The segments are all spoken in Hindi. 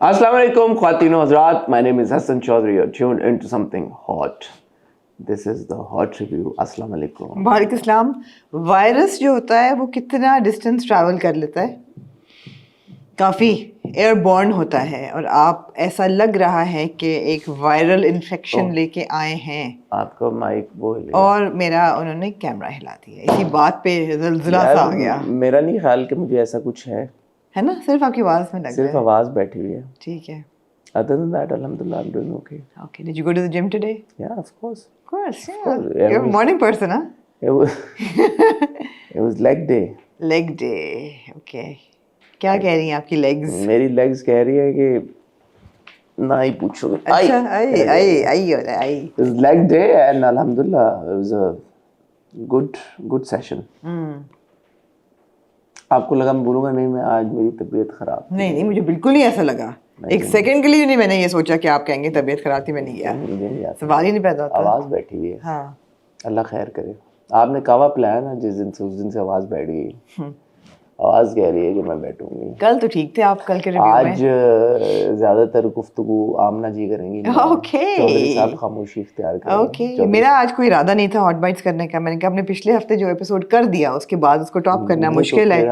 Assalamu alaikum, Khwateen o Hazrat. My name is Hassan Chaudhary. You're tuned into something hot. This is the hot review. Assalamu alaikum. वालेकुम सलाम। वायरस जो होता है वो कितना डिस्टेंस ट्रैवल कर लेता है? काफ़ी एयरबॉर्न होता है और आप ऐसा लग रहा है कि एक वायरल इन्फेक्शन लेके आए हैं। आपका माइक वो हिला। और मेरा उन्होंने कैमरा हिला दिया, इसी बात पे ज़लज़ला सा आ गया। मेरा नहीं ख्याल कि मुझे ऐसा कुछ है ना? सिर्फ आपकी आवाज़ में लग रहा है। सिर्फ आवाज़ बैठी हुई है। ठीक है। Other than that, alhamdulillah, I'm doing okay. Okay. Did you go to the gym today? Yeah, of course. Of course, yeah. course. You're a morning person, huh? It was leg day. Leg day. Okay. क्या कह रही हैं आपकी legs? मेरी legs कह रही है कि ना ही पूछो। अच्छा, आई हो रहा है, आई। It was leg day and alhamdulillah, it was a good session. आपको लगा मैं बोलूँगा नहीं, मैं आज मेरी तबीयत खराब। नहीं, मुझे बिल्कुल नहीं ऐसा लगा। एक सेकंड के लिए नहीं मैंने ये सोचा कि आप कहेंगे तबीयत खराब थी, मैं नहीं गया। सवाल ही नहीं पैदा होता। आवाज़ बैठी हुई है। हाँ। अल्लाह खैर करे। आपने कहवा पिलाया ना जिस दिन से, उस दिन से आवाज़ बैठ गई। आवाज़ कह रही है कि मैं बैठूंगी। कल तो ठीक थे आप, कल के रिव्यू में। आज ज़्यादातर गुफ्तगू आमना जी करेंगी। ओके। चौधरी साहब खामोशी इख्तियार करेंगे। ओके। मेरा आज कोई इरादा नहीं था हॉट बाइट्स करने का। मैंने कहा अपने पिछले हफ्ते जो एपिसोड कर दिया उसके बाद उसको टॉप करना मुश्किल है।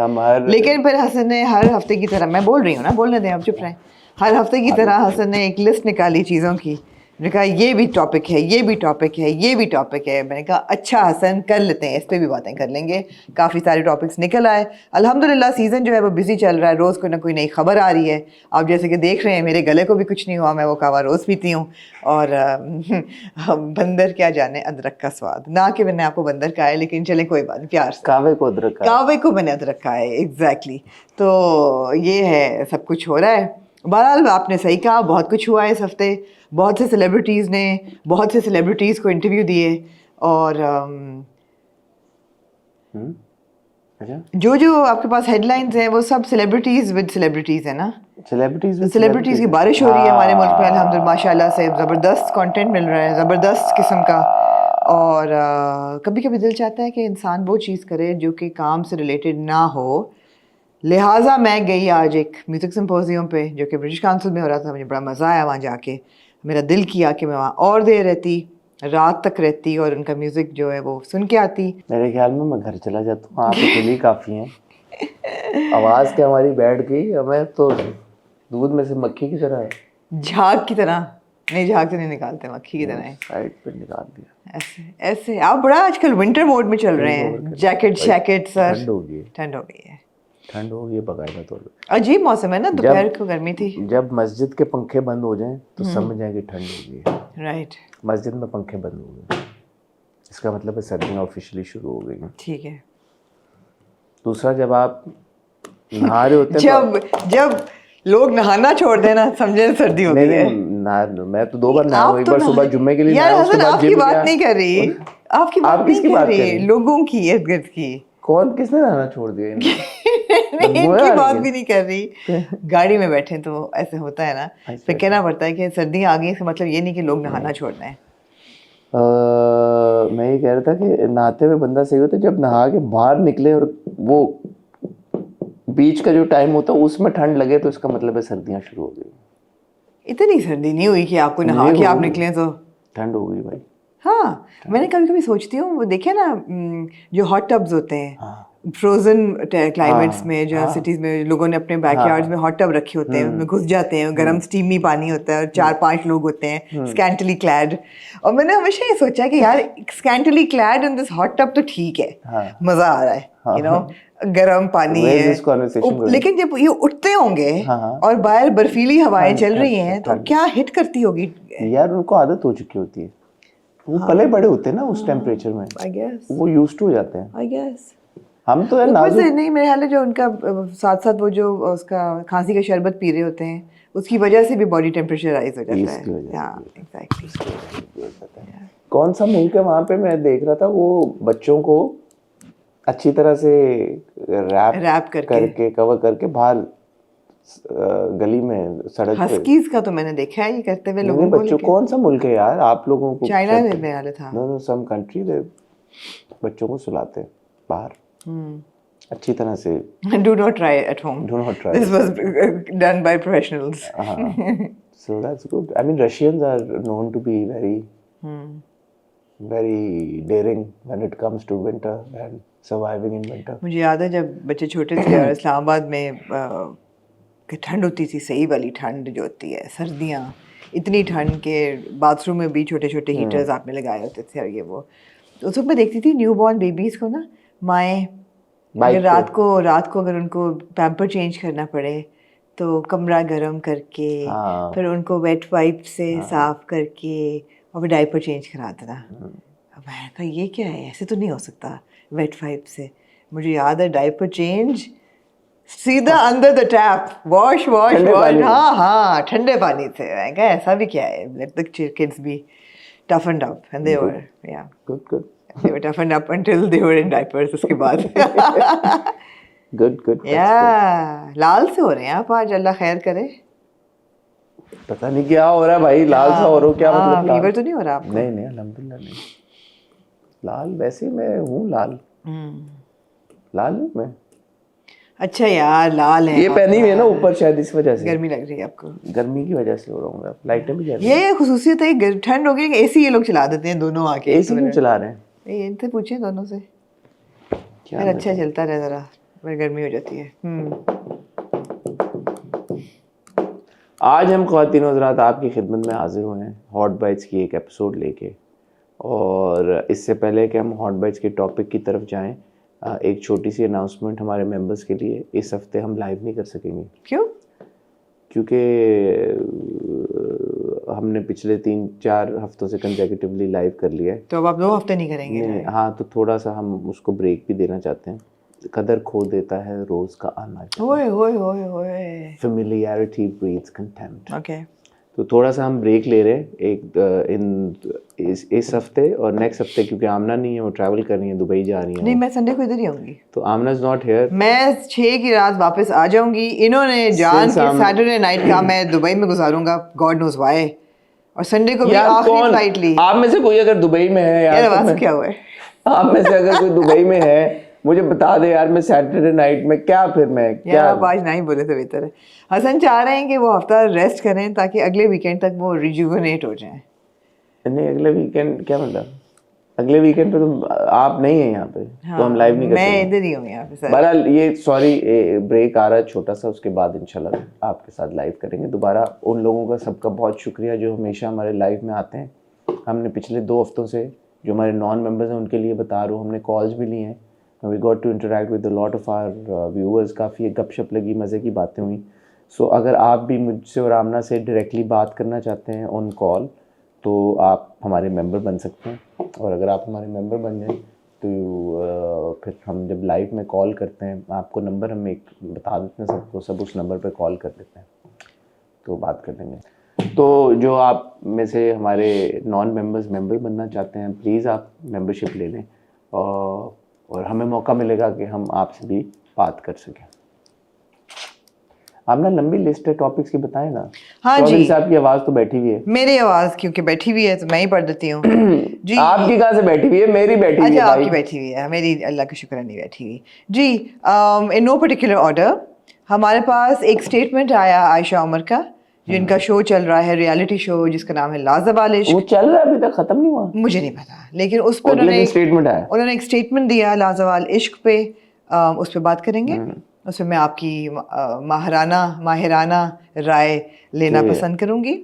लेकिन फिर हसन ने हर हफ्ते की तरह, मैं बोल रही हूँ ना, बोलने दें, आप चुप रहें। हर हफ्ते की तरह हसन ने एक लिस्ट निकाली चीज़ों की। मैंने कहा ये भी टॉपिक है, ये भी टॉपिक है, ये भी टॉपिक है। मैंने कहा अच्छा हसन कर लेते हैं, इस पे भी बातें कर लेंगे। काफ़ी सारे टॉपिक्स निकल आए। अल्हम्दुलिल्लाह सीज़न जो है वो बिजी चल रहा है, रोज़ कोई ना कोई नई खबर आ रही है। आप जैसे कि देख रहे हैं मेरे गले को भी कुछ नहीं हुआ, मैं वो कहवा रोज़ पीती हूँ। और बंदर क्या जाने अदरक का स्वाद, ना कि मैंने आपको बंदर कहा है, लेकिन चले कोई बात नहीं, प्यार से। कहवे को अदरक का, कहवे को मैंने अदरक कहा है, एग्जैक्टली। तो ये है, सब कुछ हो रहा है। बहरहाल आपने सही कहा, बहुत कुछ हुआ है इस हफ्ते। बहुत से सेलिब्रिटीज़ ने बहुत से सेलिब्रिटीज़ को इंटरव्यू दिए और जो आपके पास हेडलाइंस हैं वो सब सेलिब्रिटीज़ विद सेलिब्रिटीज़ है ना। सेलिब्रिटीज़ की बारिश हो रही है हमारे मुल्क में अल्हम्दुलिल्लाह, माशाल्लाह से ज़बरदस्त कंटेंट मिल रहा है, ज़बरदस्त किस्म का। और कभी कभी दिल चाहता है कि इंसान वो चीज़ करे जो कि काम से रिलेटेड ना हो। लिहाजा मैं गई आज एक म्यूज़िक सिम्पोजियम पे जो कि ब्रिटिश काउंसिल में हो रहा था। मुझे बड़ा मज़ा आया वहाँ जाके। मेरा दिल किया कि मैं वहाँ और देर रहती, रात तक रहती और उनका म्यूज़िक जो है वो सुन के आती। मेरे ख्याल में मैं घर चला जाता हूँ, आप अकेली काफ़ी हैं। आवाज़ क्या हमारी बैठ गई, हमें तो दूध में से मक्खी की तरह है। झाग की तरह नहीं, झाग से नहीं निकालते, मक्खी की तरह है। साइड पे निकाल दिया। ऐसे आप बड़ा आजकल विंटर मोड में चल रहे हैं। जैकेट सर, ठंड हो गई है, ठंड हो गई बकायदा। तो अजीब मौसम है ना, दोपहर को गर्मी थी। जब मस्जिद के पंखे बंद हो जाएं तो समझ जाए कि ठंड हो गई है। राइट। मस्जिद में पंखे बंद हो गए, इसका मतलब है सर्दियाँ ऑफिशियली शुरू हो गई। ठीक है। दूसरा, जब आप नहा रहे होते हैं जब लोग नहाना छोड़ देना समझे सर्दी हो गई है। मैं तो 2 बार नहा हूँ, एक बार सुबह जुम्मे के लिए यार हसन आपकी बात नहीं कर रही, आपकी बात नहीं कर रही, लोगों की इर्द गिर्द की। कौन किसने नहाना छोड़ दिया? इनकी बात भी नहीं कर रही। गाड़ी में बैठे तो ऐसे होता है ना, फिर कहना पड़ता है कि सर्दियाँ आ गई, इसका मतलब ये नहीं कि लोग नहाना छोड़ दें। मैं ये कह रहा था कि नहाते हुए बंदा सही होता है जब नहा के बाहर निकले और वो बीच का जो टाइम होता है उसमें ठंड लगे तो इसका मतलब है सर्दियाँ शुरू हो गई। इतनी सर्दी नहीं हुई कि आपको नहा के आप निकले तो ठंड हो गई भाई। हाँ, मैंने कभी कभी सोचती हूँ, वो देखे ना जो हॉट टब्स होते हैं फ्रोजन क्लाइमेट्स में, जो सिटीज में लोगों ने अपने बैकयार्ड्स में हॉट टब रखे होते हैं, उनमें घुस जाते हैं, गर्म स्टीमी पानी होता है और 4-5 लोग होते हैं स्कैंटली क्लैड। और मैंने हमेशा ये सोचा कि यार scantily clad in this hot tub तो ठीक है, मजा आ रहा है, यू नो, गर्म पानी है। लेकिन जब ये उठते होंगे और बाहर बर्फीली हवाएं चल रही हैं तो क्या हिट करती होगी यार। उनको आदत हो चुकी होती है, वो पले बड़े होते हैं ना उस टेम्परेचर में, आई गेस वो यूज्ड टू हो जाते हैं। आई गेस हम तो नहीं, मेरे ख्याल है जो उनका साथ साथ वो जो उसका खांसी का शरबत पी रहे होते हैं उसकी वजह से भी बॉडी टेम्परेचर राइज हो जाता है। हाँ, एग्जैक्टली। कौन सा मुल्क है वहाँ पे मैं देख रहा था, वो बच्चों को अच्छी तरह से रैप करके कवर करके बाहर गली में सड़क पे। हस्कीज का तो मैंने देखा है ये करते हुए लोगों को। बच्चों, कौन सा मुल्क है यार आप लोगों को? चाइना में वाले था। नो सम कंट्री दे बच्चों को सुलाते बाहर। अच्छी तरह से do not try at home. Do not try. This was done by professionals. So that's good. I mean, Russians are known to be very daring when it comes to winter and surviving in winter. मुझे याद है जब बच्चे छोटे थे और इस्लामाबाद में कि ठंड होती थी, सही वाली ठंड जो होती है, सर्दियाँ, इतनी ठंड के बाथरूम में भी छोटे छोटे हीटर्स आपने लगाए होते थे और ये वो, तो उस वक्त मैं देखती थी न्यू बॉर्न बेबीज़ को ना, माएँ अगर रात को अगर उनको पैम्पर चेंज करना पड़े तो कमरा गर्म करके फिर उनको वेट वाइप से साफ करके और फिर डायपर चेंज करा देना। अब मैंने कहा ये क्या है, ऐसे तो नहीं हो सकता वेट वाइप से। मुझे याद है डायपर चेंज सीधा अंडर द टैप, वॉश, हाँ ठंडे पानी से। मैं कहा ऐसा भी क्या है, let the kids be toughened up and they were good they were toughened up until they were in diapers उसके बाद। good लाल से हो रहे हैं आप आज, अल्लाह खैर करे। पता नहीं क्या हो रहा है भाई, लाल सा हो रहा हो क्या मतलब? फीवर तो नहीं हो रहा आपको? नहीं अल्हम्दुलिल्लाह नहीं। लाल वैसे मैं हूँ लाल हूँ मैं। अच्छा यार लाल है, ये पहनी हुई है ना ऊपर, शायद इस वजह से गर्मी लग रही है आपको। गर्मी की वजह से हो रहा हूँ, लाइटें भी जल रही ये खुसूसियत है, ठंड हो गई एसी ये लोग चला देते हैं दोनों आके। एसी क्यों चला रहे हैं? इनसे पूछिए दोनों से, फिर अच्छा चलता रहे जरा, फिर गर्मी हो जाती है। आज हम ख्वातीन हज़रात आपकी खिदमत में हाजिर हुए हैं हॉट बाइट्स की एक एपिसोड लेके। और इससे पहले कि हम हॉट बाइट्स के टॉपिक की तरफ जाएं, एक छोटी सी अनाउंसमेंट हमारे मेंबर्स के लिए। इस हफ्ते हम लाइव नहीं कर सकेंगे। क्यों? क्योंकि हमने पिछले 3-4 हफ्तों से कंसेक्यूटिवली लाइव कर लिया है। तो अब आप 2 हफ्ते नहीं करेंगे? नहीं, हाँ, तो थोड़ा सा हम उसको ब्रेक भी देना चाहते हैं। कदर खो देता है रोज का आना। ओए फेमिलियरिटी ब्रीड्स कंटेम्प्ट। ओके, तो थोड़ा सा हम ब्रेक ले रहे हैं इस हफ्ते और नेक्स्ट हफ्ते, क्योंकि आमना नहीं है, वो ट्रैवल कर रही है, दुबई जा रही है। नहीं, मैं संडे को इधर ही होंगी। तो आमना इज नॉट हियर। मैं 6 की रात वापस आ जाऊंगी। इन्होंने जान के सैटरडे नाइट का मैं दुबई में गुजारूंगा, गॉड नोज व्हाई। और संडे को भी आखिरी फ्लाइट ली। आप में से कोई अगर दुबई में है यार, तो क्या हुआ है? आप में से अगर कोई दुबई में है मुझे बता दे यार, मैं सैटरडे नाइट में क्या आप आज नहीं बोले तो बेहतर है। हसन चाह रहे हैं कि वो हफ्ता रेस्ट करें ताकि अगले वीकेंड तक वो रिजुवेनेट हो जाएं। नहीं, अगले वीकेंड क्या मतलब? अगले वीकेंड पे तो आप नहीं है यहाँ पे। हाँ, तो हम लाइव नहीं कर सकते। मैं इधर ही हूँ यहाँ पे। बहरहाल ये सॉरी ब्रेक आ रहा है छोटा सा, उसके बाद इंशाल्लाह आपके साथ लाइव करेंगे दोबारा। उन लोगों का सबका बहुत शुक्रिया जो हमेशा हमारे लाइव में आते हैं। हमने पिछले 2 हफ्तों से जो हमारे नॉन मेंबर्स हैं उनके लिए बता रहा हूँ, हमने कॉल्स भी लिए हैं। We got to interact with a lot of our viewers. काफ़ी गपशप लगी, मज़े की बातें हुई। सो अगर आप भी मुझसे और आमना से डायरेक्टली बात करना चाहते हैं ऑन कॉल तो आप हमारे मेंबर बन सकते हैं। और अगर आप हमारे मेंबर बन जाएं तो फिर हम जब लाइव में कॉल करते हैं, आपको नंबर हम एक बता देते हैं सबको, सब उस नंबर पे कॉल कर देते हैं तो बात कर लेंगे। तो जो आप में से हमारे नॉन मेंबर्स मेंबर बनना चाहते हैं, प्लीज़ आप मेंबरशिप ले लें और हमें मौका मिलेगा कि हम आपसे भी बात कर सकें। आपने लंबी लिस्ट है टॉपिक्स की, बताएं ना। हाँ जी, साहब की आवाज़ तो बैठी हुई है। मेरी आवाज़ क्योंकि बैठी हुई है तो मैं ही पढ़ देती हूँ। जी, आपकी कहाँ से बैठी हुई है? मेरी बैठी हुई है। अच्छा, आपकी बैठी हुई है, मेरी अल्लाह का शुक्र नहीं बैठी हुई। जी, इन नो पर्टिकुलर ऑर्डर हमारे पास एक स्टेटमेंट आया आयशा उमर का, जो इनका शो चल रहा है, रियलिटी शो जिसका नाम है लाजवाल इश्क। वो चल रहा है, अभी तक खत्म नहीं हुआ? मुझे नहीं पता, लेकिन उस पर उन्होंने एक स्टेटमेंट दिया लाजवाल इश्क पे। उस पर बात करेंगे। उसमें मैं आपकी माहिराना राय लेना पसंद करूंगी।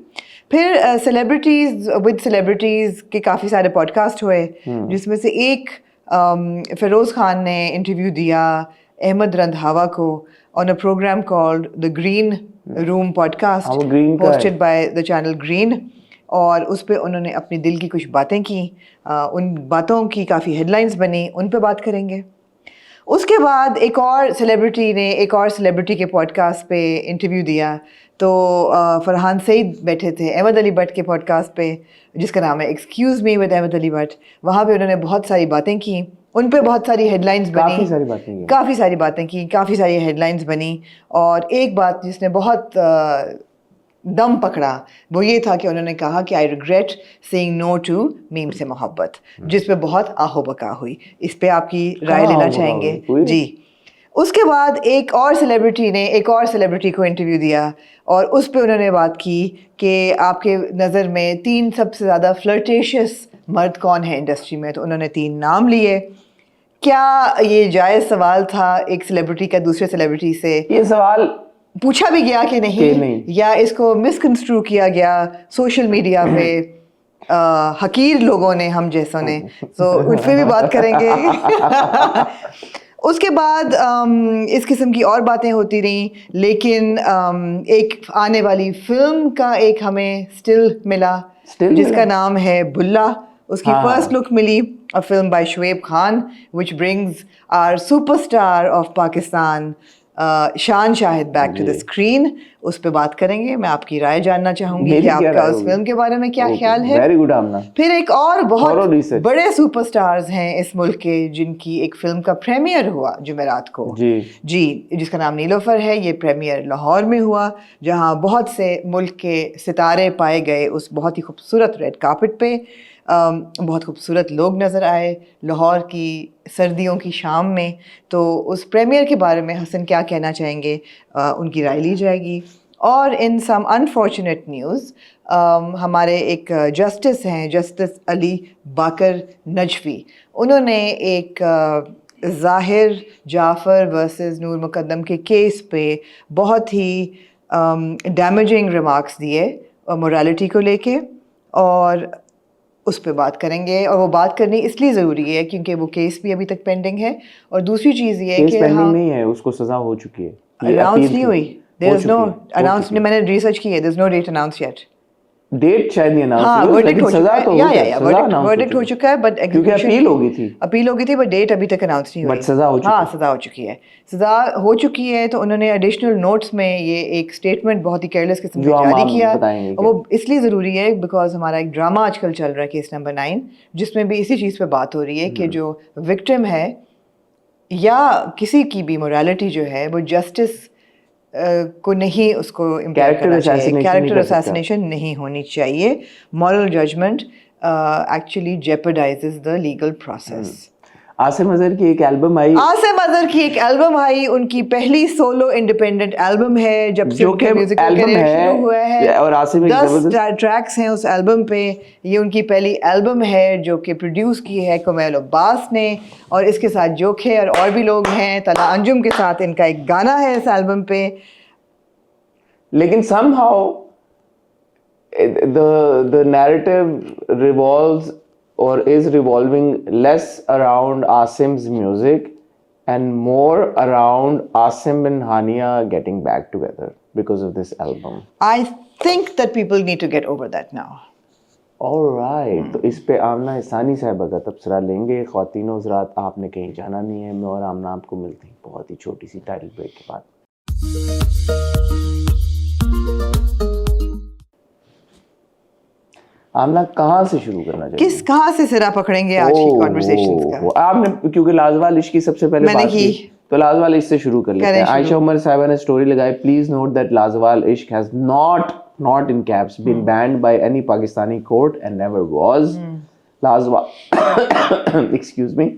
फिर सेलिब्रिटीज़ के काफ़ी सारे पॉडकास्ट हुए, जिसमें से एक फ़िरोज़ खान ने इंटरव्यू दिया अहमद रंधावा को on a program called the Green Room podcast, hosted by the channel Green. और उस पर उन्होंने अपनी दिल की कुछ बातें की, उन बातों की काफ़ी हेडलाइंस बनी, उन पे बात करेंगे। उसके बाद एक और सेलिब्रिटी के पॉडकास्ट पे इंटरव्यू दिया, तो फरहान सईद बैठे थे अहमद अली भट्ट के पॉडकास्ट पे जिसका नाम है Excuse Me with Ahmad Ali Butt. वहाँ पे उन्होंने बहुत सारी बातें की, उन पे बहुत सारी हेडलाइंस बनी, काफ़ी सारी बातें की, काफ़ी सारी हेडलाइंस बनी। और एक बात जिसने बहुत दम पकड़ा वो ये था कि उन्होंने कहा कि I regret saying no to Meem Se Mohabbat, जिस पे बहुत आहो बका हुई। इस पे आपकी राय लेना चाहेंगे? जी, उसके बाद एक और सेलिब्रिटी ने एक और सेलिब्रिटी को इंटरव्यू दिया और उस पे उन्होंने बात की कि आपके नज़र में 3 सबसे ज़्यादा फ्लर्टेशियस मर्द कौन है इंडस्ट्री में, तो उन्होंने 3 नाम लिए। क्या ये जायज़ सवाल था एक सेलिब्रिटी का दूसरे सेलिब्रिटी से? ये सवाल पूछा भी गया कि नहीं, या इसको मिसकंस्ट्रू किया गया सोशल मीडिया पे हकीर लोगों ने, हम जैसों ने, तो उन पर भी बात करेंगे। उसके बाद इस किस्म की और बातें होती रहीं, लेकिन एक आने वाली फिल्म का एक हमें स्टिल मिला जिसका नाम है बुल्ला। उसकी फर्स्ट लुक मिली, a film by Shoaib Khan, which brings our superstar of Pakistan, Shaan Shahid back to the screen. उस पे बात करेंगे। मैं आपकी राय जानना चाहूंगी कि आपका उस फिल्म के बारे में क्या ख्याल है। वेरी गुड आमना। फिर एक और बहुत बड़े सुपरस्टार्स हैं इस मुल्क के जिनकी एक फिल्म का प्रीमियर हुआ जुमेरात को जी जिसका नाम नीलोफर है। ये प्रीमियर लाहौर में हुआ जहां बहुत से मुल्क के सितारे पाए गए उस बहुत ही खूबसूरत रेड कार्पेट पे। बहुत खूबसूरत लोग नज़र आए लाहौर की सर्दियों की शाम में। तो उस प्रीमियर के बारे में हसन क्या कहना चाहेंगे, उनकी राय ली जाएगी। और इन सम अनफॉर्चुनेट न्यूज़, हमारे एक जस्टिस हैं, जस्टिस अली बाकर नजफी, उन्होंने एक ज़ाहिर जाफ़र वर्सेस नूर मुकद्दम के केस पे बहुत ही डैमेजिंग रिमार्क्स दिए मोरालिटी को लेके, और उस पे बात करेंगे। और वो बात करनी इसलिए ज़रूरी है क्योंकि वो केस भी अभी तक पेंडिंग है। और दूसरी चीज़ ये है कि पेंडिंग नहीं है, उसको सज़ा हो चुकी है, अनाउंस नहीं हुई। देयर इज नो अनाउंस, मैंने रिसर्च की है, there is no date announce yet. Date शायद नहीं अनाउंस हुई, वर्डिक्ट हो चुका है, वर्डिक्ट हो चुका है, बट क्योंकि अपील हो गई थी, बट डेट अभी तक अनाउंस नहीं हुई। बट सजा हो चुकी है। सजा हो चुकी है, सजा हो चुकी है। तो उन्होंने एडिशनल नोट्स में ये एक स्टेटमेंट बहुत ही केयरलेस किस्म का जारी किया। वो इसलिए ज़रूरी है बिकॉज हमारा एक ड्रामा आजकल चल रहा है केस नंबर 9, जिसमें भी इसी चीज़ पे बात हो रही है कि जो विक्टिम है या किसी की भी मोरालिटी जो है वो जस्टिस को नहीं, उसको कैरेक्टर असैसिनेशन नहीं होनी चाहिए। Moral judgement actually jeopardises the legal process. Asim Azhar की एक एल्बम आई, उनकी पहली सोलो इंडिपेंडेंट एल्बम है जब से उनका म्यूजिकल करियर शुरू हुआ है, और 10 ट्रैक्स हैं उस एल्बम पे। ये उनकी पहली एल्बम है जो कि प्रोड्यूस की है कुमैल अब्बास ने, और इसके साथ जोखे और भी लोग हैं। तला अंजुम के साथ इनका एक गाना है इस एल्बम पे। लेकिन somehow the narrative revolves or is revolving less around Asim's music and more around Asim and Hania getting back together because of this album. I think that people need to get over that now. Alright, तो इस पे आमना इसानी साहब का तबसरा लेंगे। ख्वातीनो हज़रात, आपने कहीं जाना नहीं है। मैं और आमना आपको मिलते हैं बहुत ही छोटी सी टाइटल ब्रेक के बाद। आमना कहाँ से शुरू करना चाहिए? कहाँ से सिरा पकड़ेंगे आज की कॉन्वर्सेशंस का? आपने क्योंकि लाजवाल इश्क की सबसे पहले बात की, तो लाजवाल इश्क से शुरू कर लेते हैं। आयशा उमर साहिबा ने स्टोरी लगाई, प्लीज नोट दैट लाजवाल इश्क has not in caps been banned by any Pakistani court and never was. Excuse me.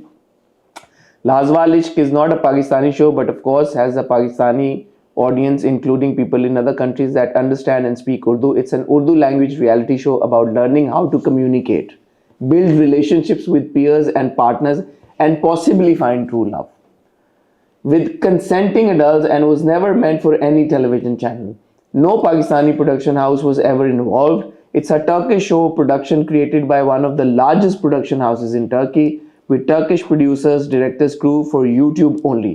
Laazwal Ishq is not a Pakistani show, but of course has a Pakistani audience, including people in other countries that understand and speak Urdu. It's an Urdu language reality show about learning how to communicate, build relationships with peers and partners, and possibly find true love with consenting adults, and was never meant for any television channel. No Pakistani production house was ever involved. It's a Turkish show production created by one of the largest production houses in Turkey, with Turkish producers, directors, crew for YouTube only.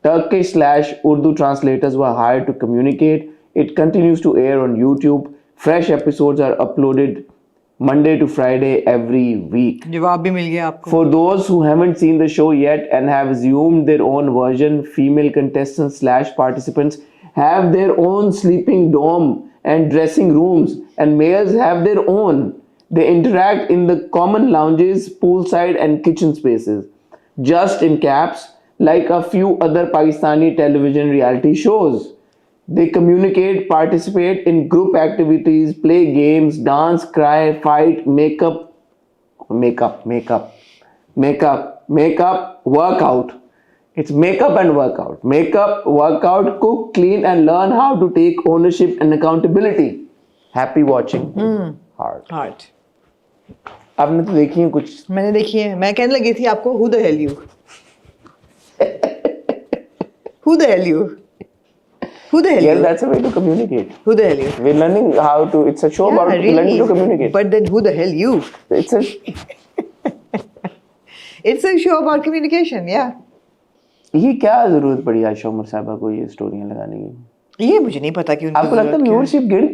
Turkish/Urdu translators were hired to communicate. It continues to air on YouTube. Fresh episodes are uploaded Monday to Friday every week. जवाब भी मिल गया आपको. For those who haven't seen the show yet and have assumed their own version, female contestants/participants have their own sleeping dome and dressing rooms, and males have their own. They interact in the common lounges, poolside and kitchen spaces. Just in caps, like a few other Pakistani television reality shows. They communicate, participate in group activities, play games, dance, cry, fight, makeup, work out. It's makeup and workout. Makeup, workout, cook, clean and learn how to take ownership and accountability. Happy watching. Heart. आपने तो देखी है कुछ? मैंने देखी है. मैं कहने लगी थी आपको who the hell you? Who the hell you? Who the hell yeah, you? That's a way to communicate. Who the hell you? We're learning how to. It's a show about really, learning to communicate. But then who the hell you? It's a show about communication. Yeah. ये क्या जरूरत पड़ी आयशा उमर साहबा को ये स्टोरियां लगाने की? ये मुझे नहीं पता कि उनको आपको लगता है व्यूअरशिप गिर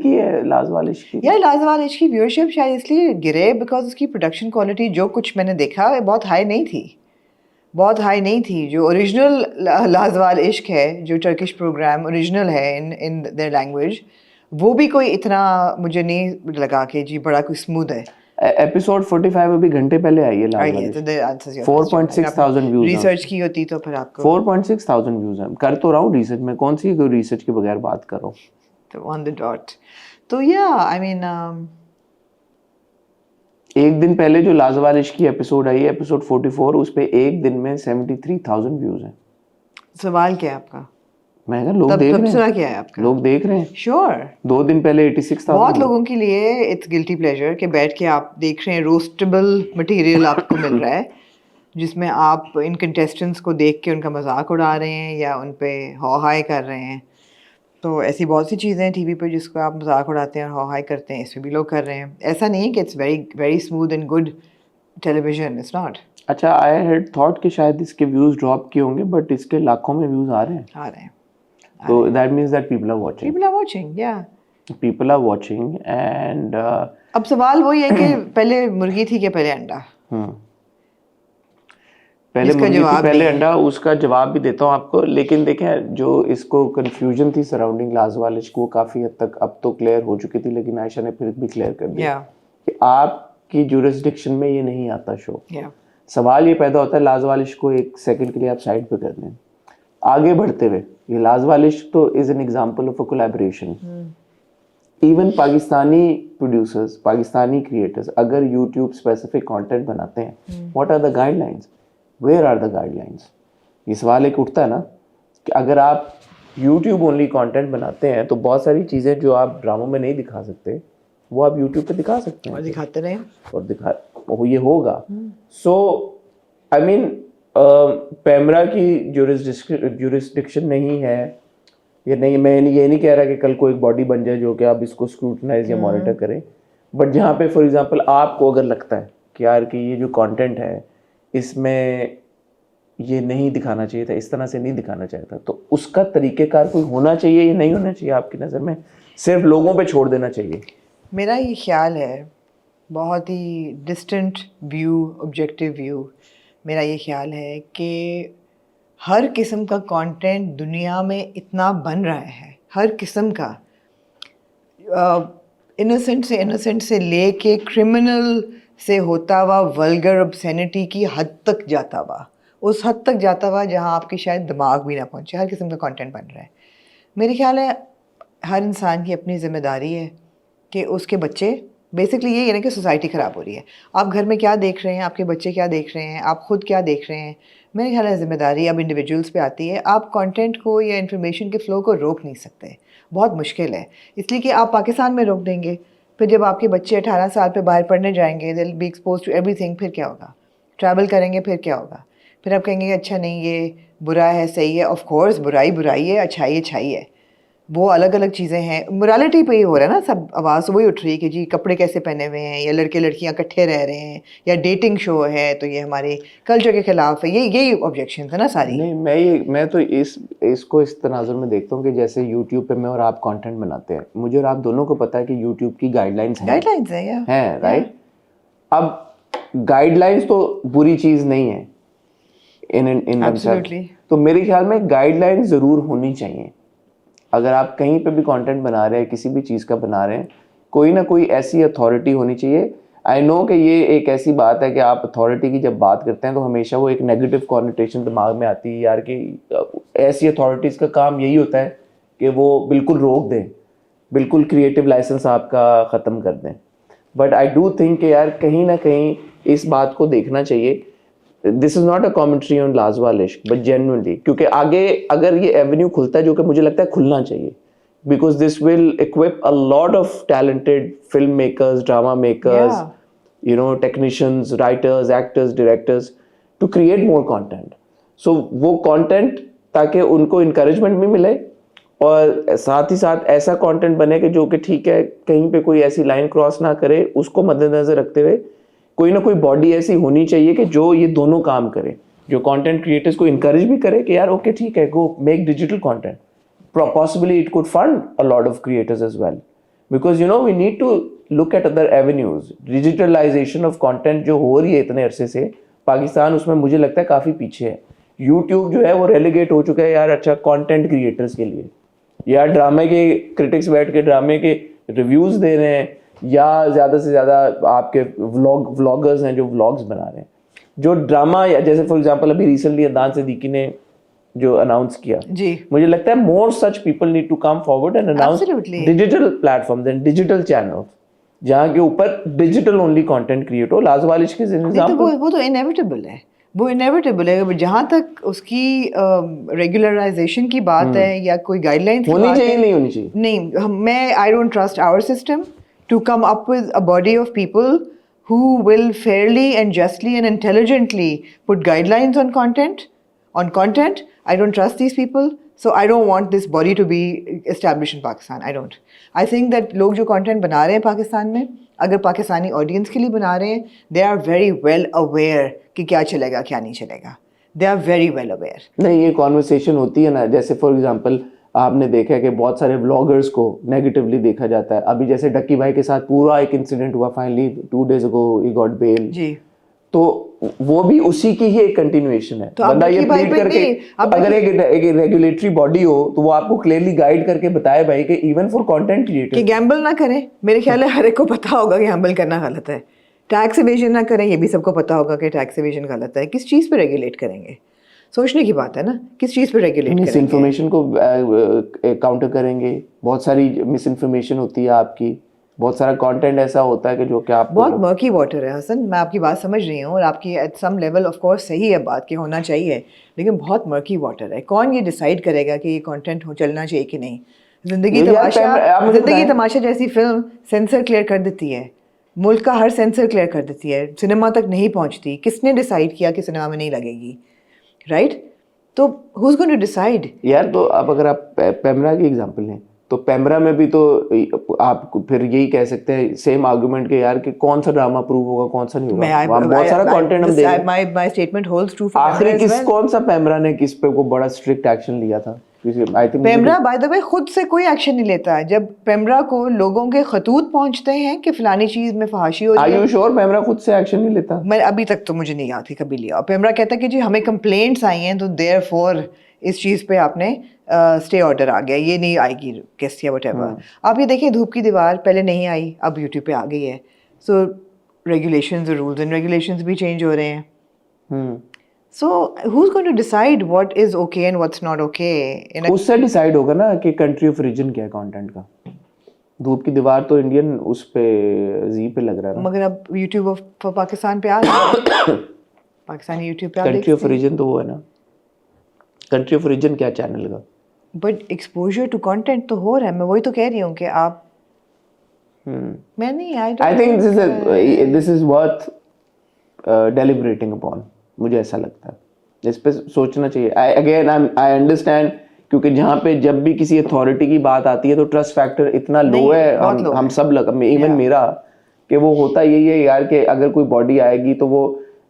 की है लाजवाल इश्क की? यार लाजवाल इश्क की व्यूअरशिप शायद इसलिए गिरे बिकॉज उसकी प्रोडक्शन क्वालिटी जो कुछ मैंने देखा बहुत हाई नहीं थी. जो ओरिजिनल लाजवाल इश्क है, जो टर्किश प्रोग्राम ओरिजिनल है इन देयर लैंग्वेज, वो भी कोई इतना मुझे नहीं लगा कि जी बड़ा कोई स्मूथ है. एपिसोड 45 अभी घंटे पहले आई है लाजवाल. 4,600 व्यूज. रिसर्च की होती तो फिर आपको 4,600 व्यूज है. कर तो रहा हूँ रिसर्च. मैं कौन सी रिसर्च के बगैर बात कर रहा हूँ. तो ऑन द डॉट. तो या आई मीन एक दिन पहले जो लाजवाल इश्क की एपिसोड आई है एपिसोड 44, उस पे एक दिन में 73,000 व्यूज हैं. सवाल क्या है आपका? मैं कहा लोग देख रहे हैं. क्या है आपका? लोग देख रहे हैं. श्योर. 2 दिन पहले 86,000. बहुत लोगों के लिए इट्स गिल्टी प्लेजर कि बैठ के आप देख रहे हैं रोस्टेबल मटेरियल आपको मिल रहा है जिसमें आप इन कंटेस्टेंट्स को देख के उनका मजाक उड़ा रहे हैं या उन पे हौ हाय कर रहे हैं. तो ऐसी बहुत सी चीज़ें हैं टीवी पे जिसको आप मजाक उड़ाते हैं और हौ हाय करते हैं. इसमें भी लोग कर रहे हैं. ऐसा नहीं है कि it's very very smooth and good television. It's not. अच्छा, आई हैड थॉट कि शायद इसके व्यूज ड्रॉप किए होंगे बट इसके लाखों में व्यूज आ रहे हैं. So that means that people are watching. Yeah. People are watching and अब सवाल वही है कि पहले मुर्गी थी कि पहले अंडा? पहले मुर्गी थी पहले अंडा. उसका जवाब भी देता हूँ आपको. लेकिन देखें जो इसको कंफ्यूजन थी सराउंडिंग लाजवाल इश्क को काफी हद तक अब तो क्लियर हो चुकी थी, लेकिन आयशा ने फिर भी क्लियर कर दिया कि आपकी जुरिस्डिक्शन में ये नहीं आता शो. सवाल ये पैदा होता है लाजवाल इश्क को एक सेकंड के लिए आप साइड पे कर लें. आगे बढ़ते हुए ये लाजवाल इश्क तो is an example of a collaboration. Even Pakistani producers, Pakistani creators अगर यूट्यूब स्पेसिफिक कंटेंट बनाते हैं, what are the guidelines? Where are the guidelines? ये सवाल एक उठता है ना कि अगर आप यूट्यूब ओनली कंटेंट बनाते हैं तो बहुत सारी चीज़ें जो आप ड्रामों में नहीं दिखा सकते वो आप यूट्यूब पे दिखा सकते हैं और दिखाते रहे और ये होगा. सो आई मीन पैमरा की जुरिस्डिक्शन नहीं है ये नहीं. मैं ये नहीं कह रहा कि कल को एक बॉडी बन जाए जो कि आप इसको स्क्रूटनाइज या मॉनिटर करें. बट जहाँ पे फॉर एग्जांपल आपको अगर लगता है कि यार कि ये जो कंटेंट है इसमें ये नहीं दिखाना चाहिए था, इस तरह से नहीं दिखाना चाहिए था, तो उसका तरीक़ेकार कोई होना चाहिए या नहीं होना चाहिए आपकी नज़र में? सिर्फ लोगों पे छोड़ देना चाहिए? मेरा ये ख्याल है, बहुत ही डिस्टेंट व्यू, ऑब्जेक्टिव व्यू, मेरा ये ख्याल है कि हर किस्म का कंटेंट दुनिया में इतना बन रहा है, हर किस्म का, इनोसेंट से लेके क्रिमिनल से होता हुआ वल्गर ऑब्सेनिटी की हद तक जाता हुआ, उस हद तक जाता हुआ जहाँ आपकी शायद दिमाग भी ना पहुँचे. हर किस्म का कंटेंट बन रहा है. मेरे ख्याल है हर इंसान की अपनी ज़िम्मेदारी है कि उसके बच्चे, बेसिकली ये है ना कि सोसाइटी ख़राब हो रही है, आप घर में क्या देख रहे हैं, आपके बच्चे क्या देख रहे हैं, आप ख़ुद क्या देख रहे हैं. मेरे ख्याल है ज़िम्मेदारी अब इंडिविजुअल्स पे आती है. आप कंटेंट को या इन्फॉर्मेशन के फ़्लो को रोक नहीं सकते, बहुत मुश्किल है. इसलिए कि आप पाकिस्तान में रोक देंगे, फिर जब आपके बच्चे 18 साल पे बाहर पढ़ने जाएंगे, they will be expose to everything, फिर क्या होगा? ट्रैवल करेंगे, फिर क्या होगा? फिर आप कहेंगे अच्छा नहीं ये बुरा है, सही है. ऑफ कोर्स बुराई बुराई है, अच्छाई अच्छाई है, वो अलग अलग चीज़ें हैं. मोरालिटी पे ही हो रहा है ना सब. आवाज़ वही उठ रही है कि जी कपड़े कैसे पहने हुए हैं, या लड़के लड़कियां इकट्ठे रह रहे हैं, या डेटिंग शो है तो ये हमारे कल्चर के खिलाफ है. यही ऑब्जेक्शन है ना सारी. नहीं, मैं तो इसको इस तनाजुर में देखता हूँ कि जैसे यूट्यूब पे मैं और आप कंटेंट बनाते हैं, मुझे और आप दोनों को पता है कि यूट्यूब की गाइडलाइंस हैं, राइट? अब गाइडलाइंस तो बुरी चीज़ नहीं है इन तो मेरे ख्याल में गाइडलाइंस ज़रूर होनी चाहिए. अगर आप कहीं पे भी कंटेंट बना रहे हैं, किसी भी चीज़ का बना रहे हैं, कोई ना कोई ऐसी अथॉरिटी होनी चाहिए. आई नो कि ये एक ऐसी बात है कि आप अथॉरिटी की जब बात करते हैं तो हमेशा वो एक नेगेटिव कॉनोटेशन दिमाग में आती है यार कि ऐसी अथॉरिटीज़ का काम यही होता है कि वो बिल्कुल रोक दें, बिल्कुल क्रिएटिव लाइसेंस आपका ख़त्म कर दें. बट आई डू थिंक कि यार कहीं ना कहीं इस बात को देखना चाहिए. This is not a commentary on Laazawal Ishq but genuinely, क्योंकि आगे अगर ये एवेन्यू खुलता है, जो कि मुझे लगता है खुलना चाहिए, because this will equip a lot of talented filmmakers, drama makers, you know, technicians, writers, actors, directors to create more content. So वो content ताकि उनको encouragement भी मिले और साथ ही साथ ऐसा content बने कि जो कि ठीक है कहीं पे कोई ऐसी line cross ना करे, उसको मद्देनजर रखते हुए कोई ना कोई body ऐसी होनी चाहिए कि जो ये दोनों काम करे, जो content creators को encourage भी करे कि यार ओके ठीक है, go make digital content. Possibly it could fund a lot of creators as well, because you know we need to look at other avenues. Digitalization of content जो हो रही है इतने अरसे से, पाकिस्तान उसमें मुझे लगता है काफ़ी पीछे है. YouTube जो है वो रेलीगेट हो चुका है यार अच्छा कंटेंट क्रिएटर्स के लिए, यार ड्रामे के क्रिटिक्स बैठ के ड्रामे के रिव्यूज़ दे रहे हैं, या ज़्यादा से ज़्यादा आपके व्लॉगर्स हैं जो व्लॉग्स बना रहे हैं जो ड्रामा, या जैसे फॉर एग्जांपल अभी रिसेंटली अदनान सिद्दीकी ने जो अनाउंस किया जी, मुझे लगता है more such people need to come forward and announce digital platforms and digital channels जहाँ के ऊपर डिजिटल ओनली कंटेंट क्रिएट हो. लाजवाल इश्क के एग्जांपल वो तो इनएविटेबल है, वो इनएविटेबल है. जहाँ तक उसकी रेगुलराइजेशन की बात है या कोई गाइडलाइंस होनी चाहिए नहीं होनी चाहिए, नहीं, मैं I don't trust our system to come up with a body of people who will fairly and justly and intelligently put guidelines on content. I don't trust these people, so I don't want this body to be established in Pakistan. I don't. I think that लोग जो content बना रहे हैं पाकिस्तान में, अगर पाकिस्तानी audience के लिए बना रहे हैं, they are very well aware कि क्या चलेगा क्या नहीं चलेगा. They are very well aware. नहीं, ये conversation होती है ना, जैसे for example आपने देखा है कि बहुत सारे व्लॉगर्स को नेगेटिवली देखा जाता है. अभी जैसे डक्की भाई के साथ पूरा एक इंसिडेंट हुआ, finally 2 days ago he got bail जी, तो वो भी उसी की ही एक कंटिन्यूएशन है. तो बंदा ये प्लीड करके अगर एक रेगुलेटरी बॉडी हो तो वो आपको क्लियरली गाइड करके बताए भाई कि इवन फॉर कंटेंट क्रिएटर कि गैम्बल ना करें. मेरे ख्याल है हर एक को पता होगा कि गैम्बल करना गलत है. टैक्स एवेजन ना करें, ये भी सबको पता होगा कि टैक्स एवेजन गलत है. किस चीज़ पे रेगुलेट करेंगे, सोचने की बात है ना, किस चीज़ पे रेगुलेट करेंगे. मिस इन्फॉर्मेशन को काउंटर करेंगे. बहुत सारी मिस इन्फॉर्मेशन होती है आपकी, बहुत सारा कंटेंट ऐसा होता है कि जो कि आप बहुत मर्की वाटर है. हसन, मैं आपकी बात समझ रही हूँ और आपकी at some level of course सही है बात कि होना चाहिए, लेकिन बहुत मर्की वाटर है. कौन ये डिसाइड करेगा कि ये कंटेंट हो चलना चाहिए कि नहीं. जिंदगी तमाशा जैसी फिल्म सेंसर क्लियर कर देती है, मुल्क का हर सेंसर क्लियर कर देती है, सिनेमा तक नहीं पहुँचती. किसने डिसाइड किया कि सिनेमा में नहीं लगेगी, राइट? तो who's going to decide? यार तो अब अगर आप पैमरा की एग्जांपल लें तो पैमरा में भी तो आप फिर यही कह सकते हैं सेम आर्गुमेंट के यार कि कौन सा ड्रामा प्रूव होगा कौन सा नहीं होगा. बहुत सारा कंटेंट हम देख. my statement holds true for आखिरी कौन सा पैमरा ने किस पे को बड़ा स्ट्रिक्ट एक्शन लिया था? पेमरा बाय द वे खुद से कोई एक्शन नहीं लेता है. जब पेमरा को लोगों के खतूत पहुंचते हैं कि फलानी चीज में फहाशी हो रही है, आर यू श्योर पेमरा खुद से एक्शन नहीं लेता? मैं अभी तक तो मुझे नहीं याद थी कभी लिया. पेमरा कहता है कि जी हमें कंप्लेंट्स आई हैं तो देयरफॉर इस चीज़ पे आपने स्टे ऑर्डर आ गया, ये नहीं आएगी केस या व्हाटएवर. आप ये देखिए धूप की दीवार पहले नहीं आई, अब यूट्यूब पे आ गई है. सो रेगुलेशंस और रूल्स एंड रेगुलेशंस भी चेंज हो रहे हैं. So who's going to decide what is okay and what's not okay? उससे डिसाइड होगा ना कि कंट्री ऑफ ओरिजिन क्या है कंटेंट का. धूप की दीवार तो इंडियन उस पे जी पे लग रहा है, मगर अब यूट्यूब ऑफ पाकिस्तान पे आ गया. पाकिस्तानी यूट्यूब पे कंट्री ऑफ ओरिजिन तो वो है ना. कंट्री ऑफ ओरिजिन क्या चैनल का, बट एक्सपोजर टू कंटेंट तो हो रहा है. मैं वही तो कह रही हूँ कि आप मैं नहीं I think this is worth deliberating upon. मुझे ऐसा लगता है इस पे सोचना चाहिए. आई अंडरस्टैंड, क्योंकि जहाँ पे जब भी किसी अथॉरिटी की बात आती है तो ट्रस्ट फैक्टर इतना लो है. हम सब इवन मेरा कि वो होता यही है यार कि अगर कोई बॉडी आएगी तो वो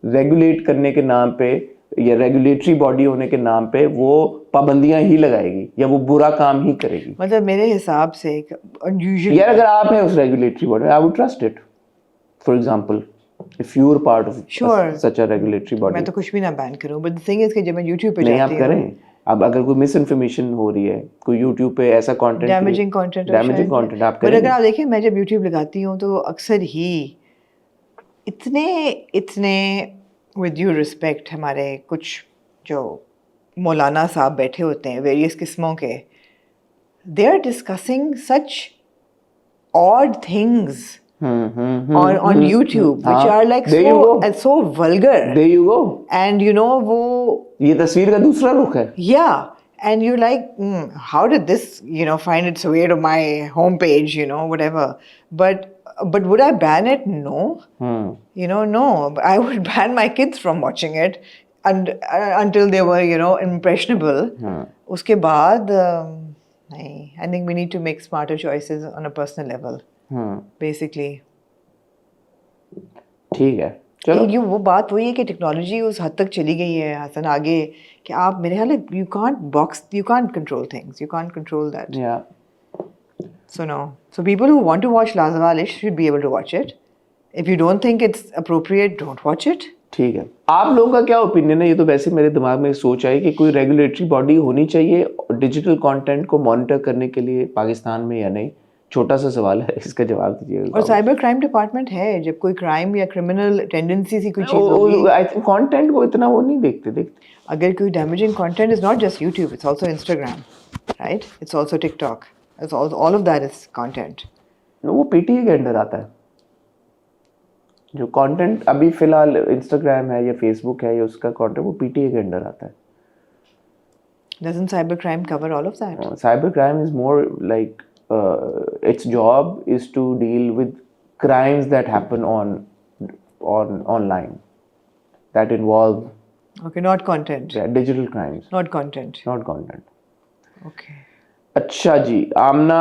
रेगुलेट करने के नाम पे या रेगुलेटरी बॉडी होने के नाम पे वो पाबंदियां ही लगाएगी या वो बुरा काम ही करेगी. मतलब मेरे हिसाब से अनयूजुअल यार अगर आप हैं उस regulatory body, I would trust it. For example if you are part of such a regulatory body. मैं तो कुछ भी ना बैन करूं, but the thing is कि जब मैं YouTube पे जाती हूं, नहीं आप करें. अब अगर कोई मिस इन्फॉर्मेशन हो रही है, कोई YouTube पे ऐसा कंटेंट डैमेजिंग कंटेंट आप करें. अगर आप देखें मैं जब YouTube लगाती हूं तो अक्सर ही इतने विद ड्यू रिस्पेक्ट हमारे कुछ जो मौलाना साहब बैठे होते हैं वेरियस किस्मों के, they are discussing such odd things on YouTube, which are like so vulgar. There you go. And you know वो ये तस्वीर का दूसरा रुख है. Yeah, and you're like, how did this, find its way to my homepage, whatever. But would I ban it? No. No. I would ban my kids from watching it until they were, impressionable. उसके बाद नहीं. I think we need to make smarter choices on a personal level. Basically. ठीक है. चलो. ये वो बात वही है कि टेक्नोलॉजी उस हद तक चली गई है हसन आगे कि आप मेरे ख्याल you can't control things. You can't control that. Yeah. So no. So people who want to watch Lazawalish should be able to watch it. If you don't think it's appropriate, don't watch it. ठीक है. आप लोगों का क्या ओपिनियन है? ये तो वैसे मेरे दिमाग में सोच आई कि कोई रेगुलेटरी बॉडी होनी चाहिए डिजिटल कंटेंट को मॉनिटर करने के लिए पाकिस्तान में या नहीं. छोटा सा सवाल है, इसका जवाब दीजिएगा. और साइबर क्राइम डिपार्टमेंट है. जब कोई क्राइम या क्रिमिनल टेंडेंसी सी कोई चीज होगी, आई थिंक कंटेंट को इतना वो नहीं देखते. अगर कोई damaging content is not just YouTube, it's also Instagram, right? It's also TikTok. It's all of that is content. वो पीटीए के अंडर आता है. जो कंटेंट अभी फिलहाल इंस्टाग्राम है या फेसबुक है या उसका कंटेंट वो पीटीए के अंडर आता है. Doesn't cybercrime cover all of that? Cybercrime is more like its job is to deal with crimes that happen online that involve. Okay, not content. Yeah, digital crimes. Not content. Not content. Okay. अच्छा जी, आमना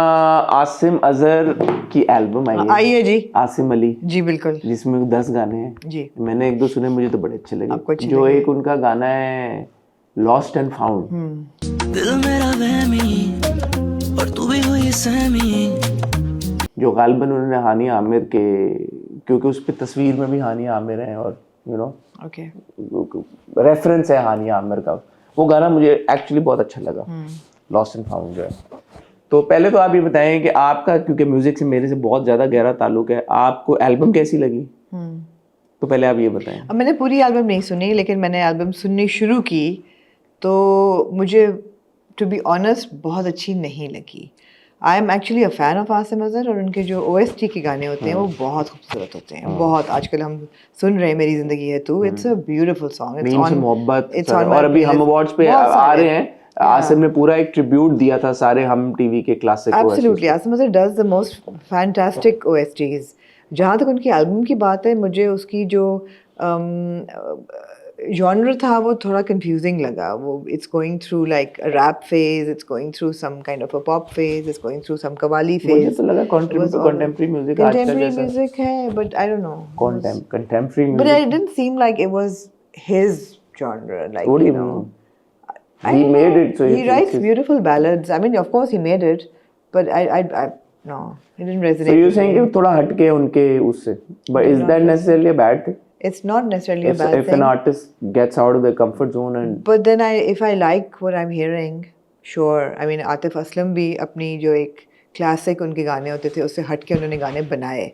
आसिम अजहर की एल्बम आई है जी. आसिम अली जी बिल्कुल. जिसमें 10 गाने हैं जी. मैंने 1-2 सुने, मुझे तो बड़े अच्छे लगे. आपको अच्छे जो लगे? एक उनका गाना है लॉस्ट एंड फाउंड. दिल मेरा वहमी और तू भी हुई सहमी. जो गालिबन उन्होंने हानिया आमिर के, क्योंकि उस पे तस्वीर में भी हानिया आमिर है और ओके रेफरेंस है हानिया आमिर का. वो गाना मुझे एक्चुअली बहुत अच्छा लगा, लॉस्ट एंड फाउंड जो है. तो पहले तो आप ये बताएं कि आपका, क्योंकि म्यूजिक से मेरे से बहुत ज़्यादा गहरा ताल्लुक है, आपको एल्बम कैसी लगी? तो पहले आप ये बताएं. अब मैंने पूरी एल्बम नहीं सुनी, लेकिन मैंने एल्बम सुननी शुरू की तो मुझे टू बी ऑनेस्ट बहुत अच्छी नहीं लगी. I am actually a fan of Asim Azhar और उनके जो OST के गाने होते हैं वो बहुत खूबसूरत होते हैं. बहुत आजकल हम सुन रहे हैं मेरी जिंदगी है तू. It's a beautiful song. It's on मोहब्बत. और अभी हम अवार्ड्स पे आ रहे हैं. आसिम ने पूरा एक ट्रिब्यूट दिया था सारे हम टीवी के classic. Absolutely. Asim Azhar does the most fantastic OSTs. जहाँ तक उनकी एल्बम की बात है, मुझे उसकी जो जॉनर था वो थोड़ा कंफ्यूजिंग लगा. वो it's going through like a rap phase, it's going through some kind of a pop phase, it's going through some qawwali phase. मुझे तो लगा कंटेम्पररी म्यूजिक आजकल जैसा म्यूजिक है, but I don't know. Contemporary music. But it didn't seem like it was his genre. Like, what do you mean? He made it, so he writes beautiful ballads. I mean, of course he made it, but I no, it didn't resonate. So you're saying कि थोड़ा हटके उनके उससे, but is that necessarily a bad thing? It's not necessarily a bad thing. If an artist gets out of their comfort zone and. But then if I like what I'm hearing, sure. I mean, Atif Aslam भी अपनी जो एक classic उनके गाने होते थे उससे हटके उन्होंने गाने बनाए,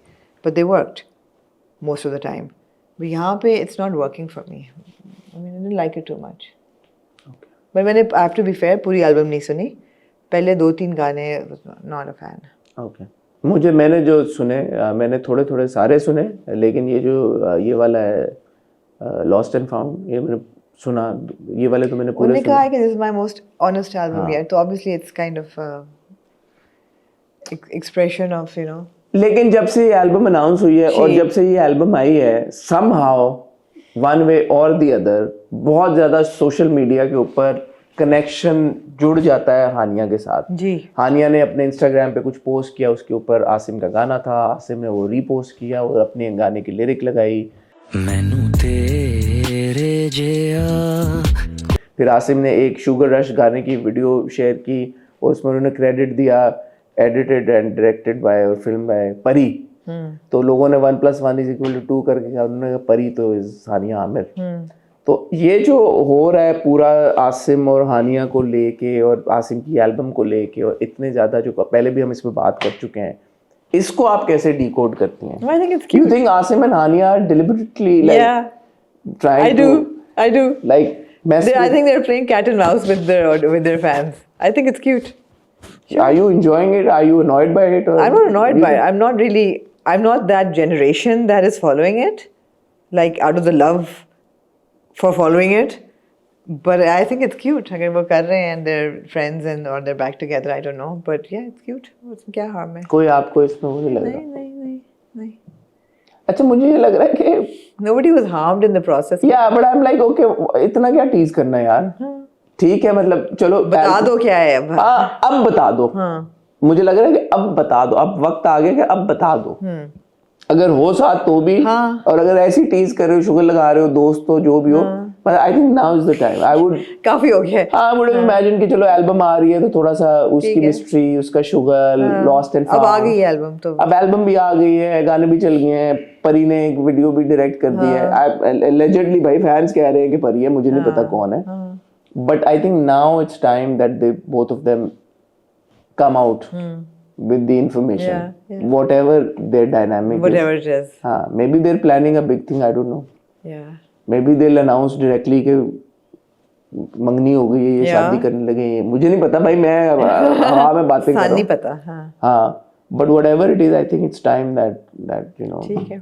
but they worked most of the time. But यहाँ पे it's not working for me. I mean, I didn't like it too much. But मैंने I have to be fair, पूरी एल्बम नहीं सुनी. पहले 2-3 गाने not a fan. Okay. मैंने जो सुने, मैंने थोड़े सारे सुने, लेकिन ये जो ये वाला है लॉस्ट एंड फाउंड, ये मैंने सुना. ये वाले तो मैंने पूरे उन्होंने कहा है कि this is my most honest album yet. तो obviously it's kind of expression of लेकिन जब से ये एल्बम अनाउंस हुई है और जब से ये एल्बम आई है, somehow वन वे और दी अदर बहुत ज़्यादा सोशल मीडिया के ऊपर कनेक्शन जुड़ जाता है हानिया के साथ. जी. हानिया ने अपने इंस्टाग्राम पे कुछ पोस्ट किया, उसके ऊपर आसिम का गाना था, आसिम ने वो रीपोस्ट किया और अपने गाने की लिरिक लगाई. मैनू तेरे जिया. फिर आसिम ने एक शुगर रश गाने की वीडियो शेयर की और उसमें उन्होंने क्रेडिट दिया एडिटेड एंड डायरेक्टेड बाय और फिल्म बाय परी. तो लोगों ने 1+1=2 करके कहा, उन्होंने कहा परी तो हानिया आमिर. तो ये जो हो रहा है पूरा आसिम और हानिया को लेके और आसिम की एल्बम को लेके और इतने ज़्यादा, जो पहले भी हम इस पे बात कर चुके हैं, इसको आप कैसे डिकोड करती हैं? I think it's cute. You think Asim and Hania are deliberately like trying to I do like mess I think they're playing cat and mouse with their fans. I think it's cute. Are you enjoying it? Are you annoyed by it? Or I'm not annoyed by it. I'm not really I'm not that generation that is following it, like out of the love for following it. But I think it's cute. अगर वो कर रहे हैं and they're friends and or they're back together, I don't know. But yeah, it's cute. उसमें क्या harm है? कोई आपको इसमें वो नहीं लग रहा? नहीं. अच्छा मुझे ये लग रहा है कि Nobody was harmed in the process. Yeah, but I'm like okay, इतना क्या टीज करना यार? ठीक है मतलब चलो बता दो क्या है अब. हाँ अब बता दो. मुझे लग रहा है कि अब बता दो, अब वक्त आ गया कि अब बता दो. अगर हो साथ तो भी, और अगर ऐसी टीज कर रहे हो, शुगर लगा रहे हो, दोस्त हो, जो भी हो, but I think now is the time. I would काफी हो गया. हाँ, I would imagine कि चलो एल्बम आ रही है तो थोड़ा सा उसकी मिस्ट्री, उसका शुगर, लॉस्ट एंड फाउंड. अब आ गई है एल्बम तो. अब एल्बम भी आ गई है, गाने भी चल गए हैं, परी ने एक वीडियो भी डायरेक्ट कर दी है. Allegedly भाई फैंस कह रहे हैं कि परी है, मुझे नहीं पता कौन है. But I think now it's time that they both of them come out with the information, whatever their dynamic whatever is. it is. Maybe they're planning a big thing, I don't know. Yeah. Maybe they'll announce directly कि मंगनी हो गई है, ये शादी करने लगे हैं. मुझे नहीं पता भाई, मैं हवा में बातें कर रहा हूँ. नहीं पता. हाँ. But whatever it is, I think it's time that you know. ठीक है.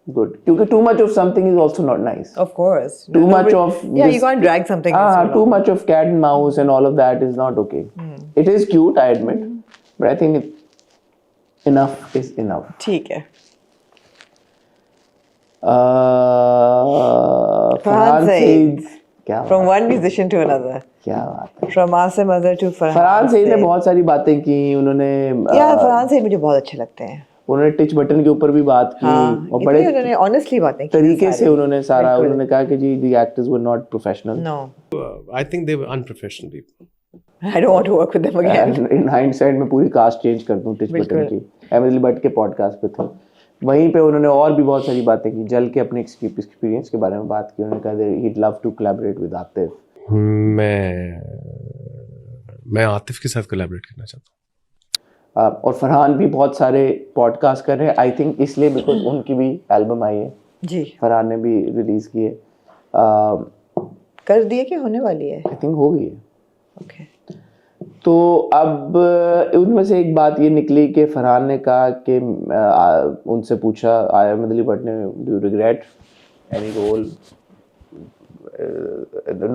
Good. क्योंकि too much of something is also not nice. Of course. Too much of you can't drag something. Too much of cat and mouse and all of that is not okay. It is cute, I admit, but I think enough is enough. ठीक है. Farhan Saeed. क्या From one musician to another. क्या बात है. From Asim Azhar to Farhan Saeed ने बहुत सारी बातें की. उन्होंने Farhan Saeed मुझे बहुत अच्छे लगते हैं. उन्होंने टिच बटन के ऊपर भी बात की और बड़े उन्होंने ऑनेस्टली बातें की तरीके से उन्होंने सारा उन्होंने कहा कि जी the actors were not professional. No. I think they were unprofessional people. I don't want to work with them again. In hindsight मैं पूरी कास्ट चेंज कर दूं टिच बटन की. एमिली भट्ट के पॉडकास्ट पे थे. वहीं पे उन्होंने और भी बहुत सारी बातें की. जल के अपने एक्सपीरियंस के बारे में बात की. उन्होंने कहा he'd love to collaborate with Atif. मैं आतिफ के साथ कोलैबोरेट करना चाहता हूँ. और फरहान भी बहुत सारे पॉडकास्ट कर रहे हैं. आई थिंक इसलिए बिकॉज उनकी भी एल्बम आई है जी. फरहान ने भी रिलीज की है. कर दिए कि होने वाली है? आई थिंक हो गई है. ओके. तो अब उनमें से एक बात ये निकली कि फरहान ने कहा कि उनसे पूछा अमिली भट्ट ने, do you regret any role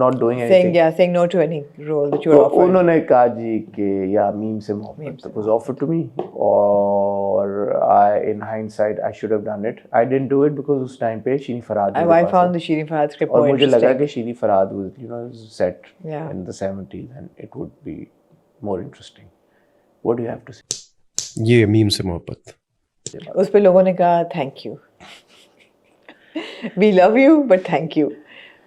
not doing anything, saying no to any role that you were offered. उन्होंने कहा जी कि या मीम से मोहब्बत was offered to me और in hindsight I should have done it. I didn't do it because उस टाइम पे शीनी Farhad I found the Shini Farhad script और मुझे लगा कि शीनी Farhad was set in the 70s and it would be more interesting. What do you have to say? ये मीम से मोहब्बत. उस पे लोगों ने कहा thank you. We love you but thank you.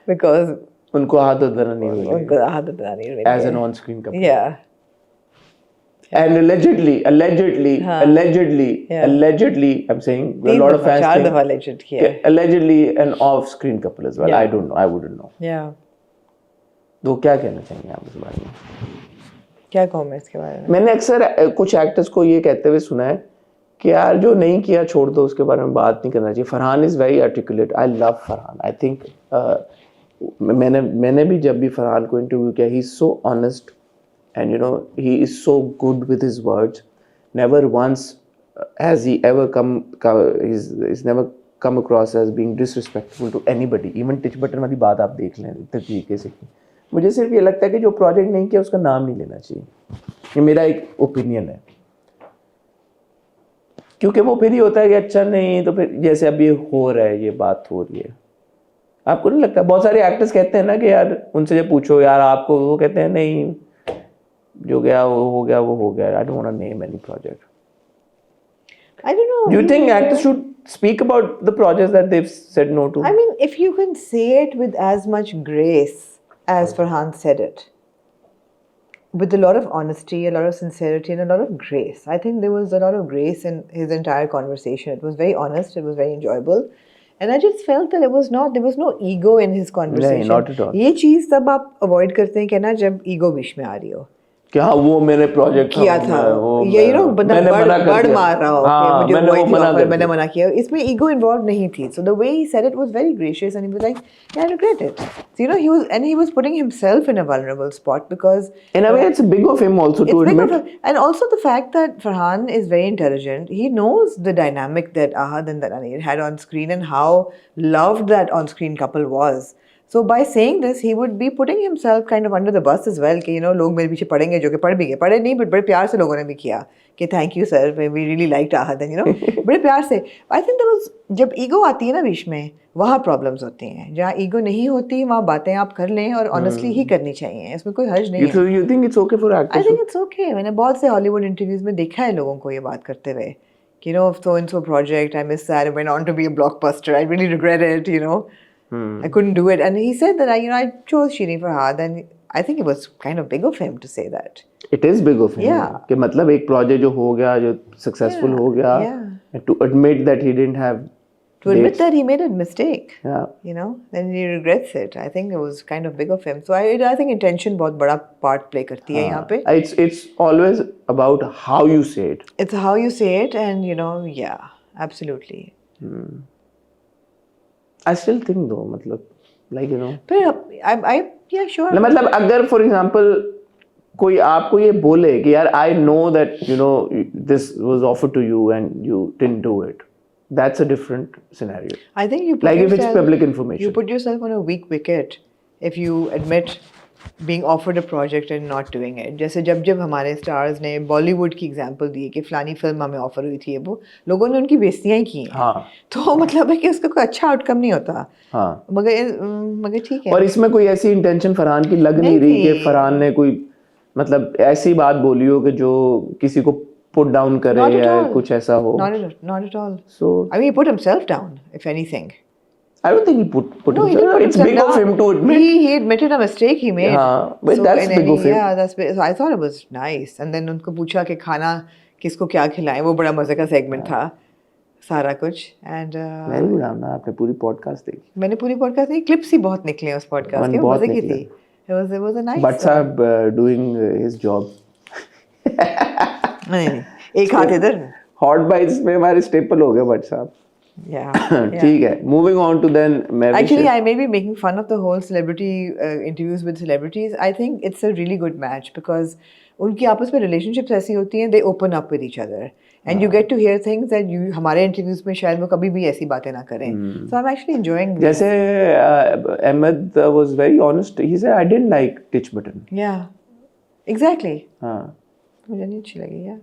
Because उनको आदत नहीं हुई. उनको आदत नहीं हुई. As an on-screen couple. Yeah. And allegedly, I'm saying a lot of fans think allegedly an off-screen couple as well. I don't know. I wouldn't know. Yeah. तो क्या कहना चाहेंगे आप इस बारे में? क्या कहूँ मैं इसके बारे में? मैंने अक्सर कुछ एक्टर्स को ये कहते हुए सुना है कि यार जो नहीं किया छोड़ दो, उसके बारे में बात नहीं करना चाहिए. Farhan is very articulate. I love Farhan. I think मैंने भी जब भी फरहान को इंटरव्यू किया, he is so honest and you know he is so good with his words. Never once has he ever never come across as being disrespectful to anybody. Even Tich Button वाली बात आप देख लें इतने तरीके से की. मुझे सिर्फ ये लगता है कि जो प्रोजेक्ट नहीं किया उसका नाम नहीं लेना चाहिए. ये मेरा एक ओपिनियन है. क्योंकि वो फिर ही होता है कि अच्छा नहीं तो फिर जैसे अब ये हो रहा है, ये बात हो रही है. आपको नहीं लगता? बहुत सारे एक्टर्स कहते हैं ना कि यार उनसे जब पूछो यार आपको, वो कहते हैं नहीं जो गया वो हो गया, वो हो गया. I don't want to name any project. I don't know. Do you think actors should speak about the projects that they've said no to? I mean, if you can say it with as much grace as Farhan said it, with a lot of honesty, a lot of sincerity, and a lot of grace. I think there was a lot of grace in his entire conversation. It was very honest. It was very enjoyable. And I just felt that there was no ego in his conversation. नहीं, not at all. ये चीज़ तब आप avoid करते हैं कि ना जब ego बीच में आ रही हो. कि हाँ वो मैंने प्रोजेक्ट किया था, ये यू नो बंदा बड़ मार रहा हो कि मुझे मैंने मना किया, इसमें ईगो इन्वॉल्व नहीं थी. So the way he said it was very gracious and he was like, yeah, I regret it. So you know he was putting himself in a vulnerable spot because in a way it's big of him also to admit. And also the fact that Farhan is very intelligent, he knows the dynamic that Ahad and that Anir had on screen and how loved that on-screen couple was. So by saying this, he would be putting himself kind of under the bus as well कि you know लोग मेरे पीछे पढ़ेंगे, जो कि पढ़ भी गए, पढ़े नहीं but बड़े प्यार से लोगों ने भी किया कि thank you sir, we really liked Ahad and you know बड़े प्यार से. I think there was, जब ईगो आती है ना बीच में, वहाँ प्रॉब्लम्स होती हैं. जहाँ ईगो नहीं होती वहाँ बातें आप कर लें और ऑनेस्टली ही करनी चाहिए, इसमें कोई हर्ज नहीं है. You think it's okay for actors? I think it's okay. मैंने बहुत से हॉलीवुड इंटरव्यूज में देखा है लोगों को ये बात करते हुए कि you know so and so project, I missed that, it went on to be a blockbuster, I really regret it, you know. I couldn't do it, and he said that I chose Shireen Farhad, and I think it was kind of big of him to say that. It is big of him. Yeah. कि मतलब एक प्रोजेक्ट जो हो गया, जो सक्सेसफुल हो गया, and to admit that he didn't have. To admit that he made a mistake. Yeah. You know, then he regrets it. I think it was kind of big of him. So I think intention बहुत बड़ा part play करती है यहाँ पे. It's always about how you say it. It's how you say it, and you know, yeah, absolutely. I still think though, मतलब like you know. फिर I yeah sure. मतलब अगर for example कोई आपको ये बोले कि यार I know that you know this was offered to you and you didn't do it, that's a different scenario. I think you put like yourself, if it's public information. You put yourself on a weak wicket if you admit being offered a project and not doing it. जैसे जब हमारे स्टार्स ने बॉलीवुड की एग्जांपल दी कि फलानी फिल्म हमें ऑफर हुई थी, वो लोगों ने उनकी बेइज्जतियां ही की हैं. हाँ. तो मतलब है कि उसका कोई अच्छा आउटकम नहीं होता. हाँ. मगर ठीक है. और इसमें कोई ऐसी इंटेंशन फरहान की लग नहीं रही कि फरहान ने कोई मतलब ऐसी बात बोली हो कि जो किसी को पुट डाउन करे या कुछ ऐसा हो. Not at all. So I mean he put himself down if anything. I don't think he put no, himself. It's big of him to admit. He admitted a mistake he made. But so that's big of him. Yeah, that's big. So I thought it was nice. And then उनको पूछा कि खाना किसको क्या खिलाएं, वो बड़ा मजे का सेगमेंट था, सारा कुछ. And very good ना, आपने पूरी पॉडकास्ट देखी? मैंने पूरी पॉडकास्ट नहीं, क्लिप्स ही बहुत निकले उस पॉडकास्ट के, मजे की थी. It was a nice. But साहब doing his job. नहीं, एक हाथ इधर. Hot bites में हमारे स्टेपल हो गए बट साहब. Yeah. ठीक है. Moving on to then. Actually, I may be making fun of the whole celebrity interviews with celebrities. I think it's a really good match because उनकी आपस में relationships ऐसी होती हैं, they open up with each other, and you get to hear things that you हमारे interviews में शायद वो कभी भी ऐसी बातें ना करें. So I'm actually enjoying. जैसे Ahmed was very honest. He said I didn't like Titch Button. Yeah, exactly. हाँ. मुझे नहीं अच्छी लगी यार.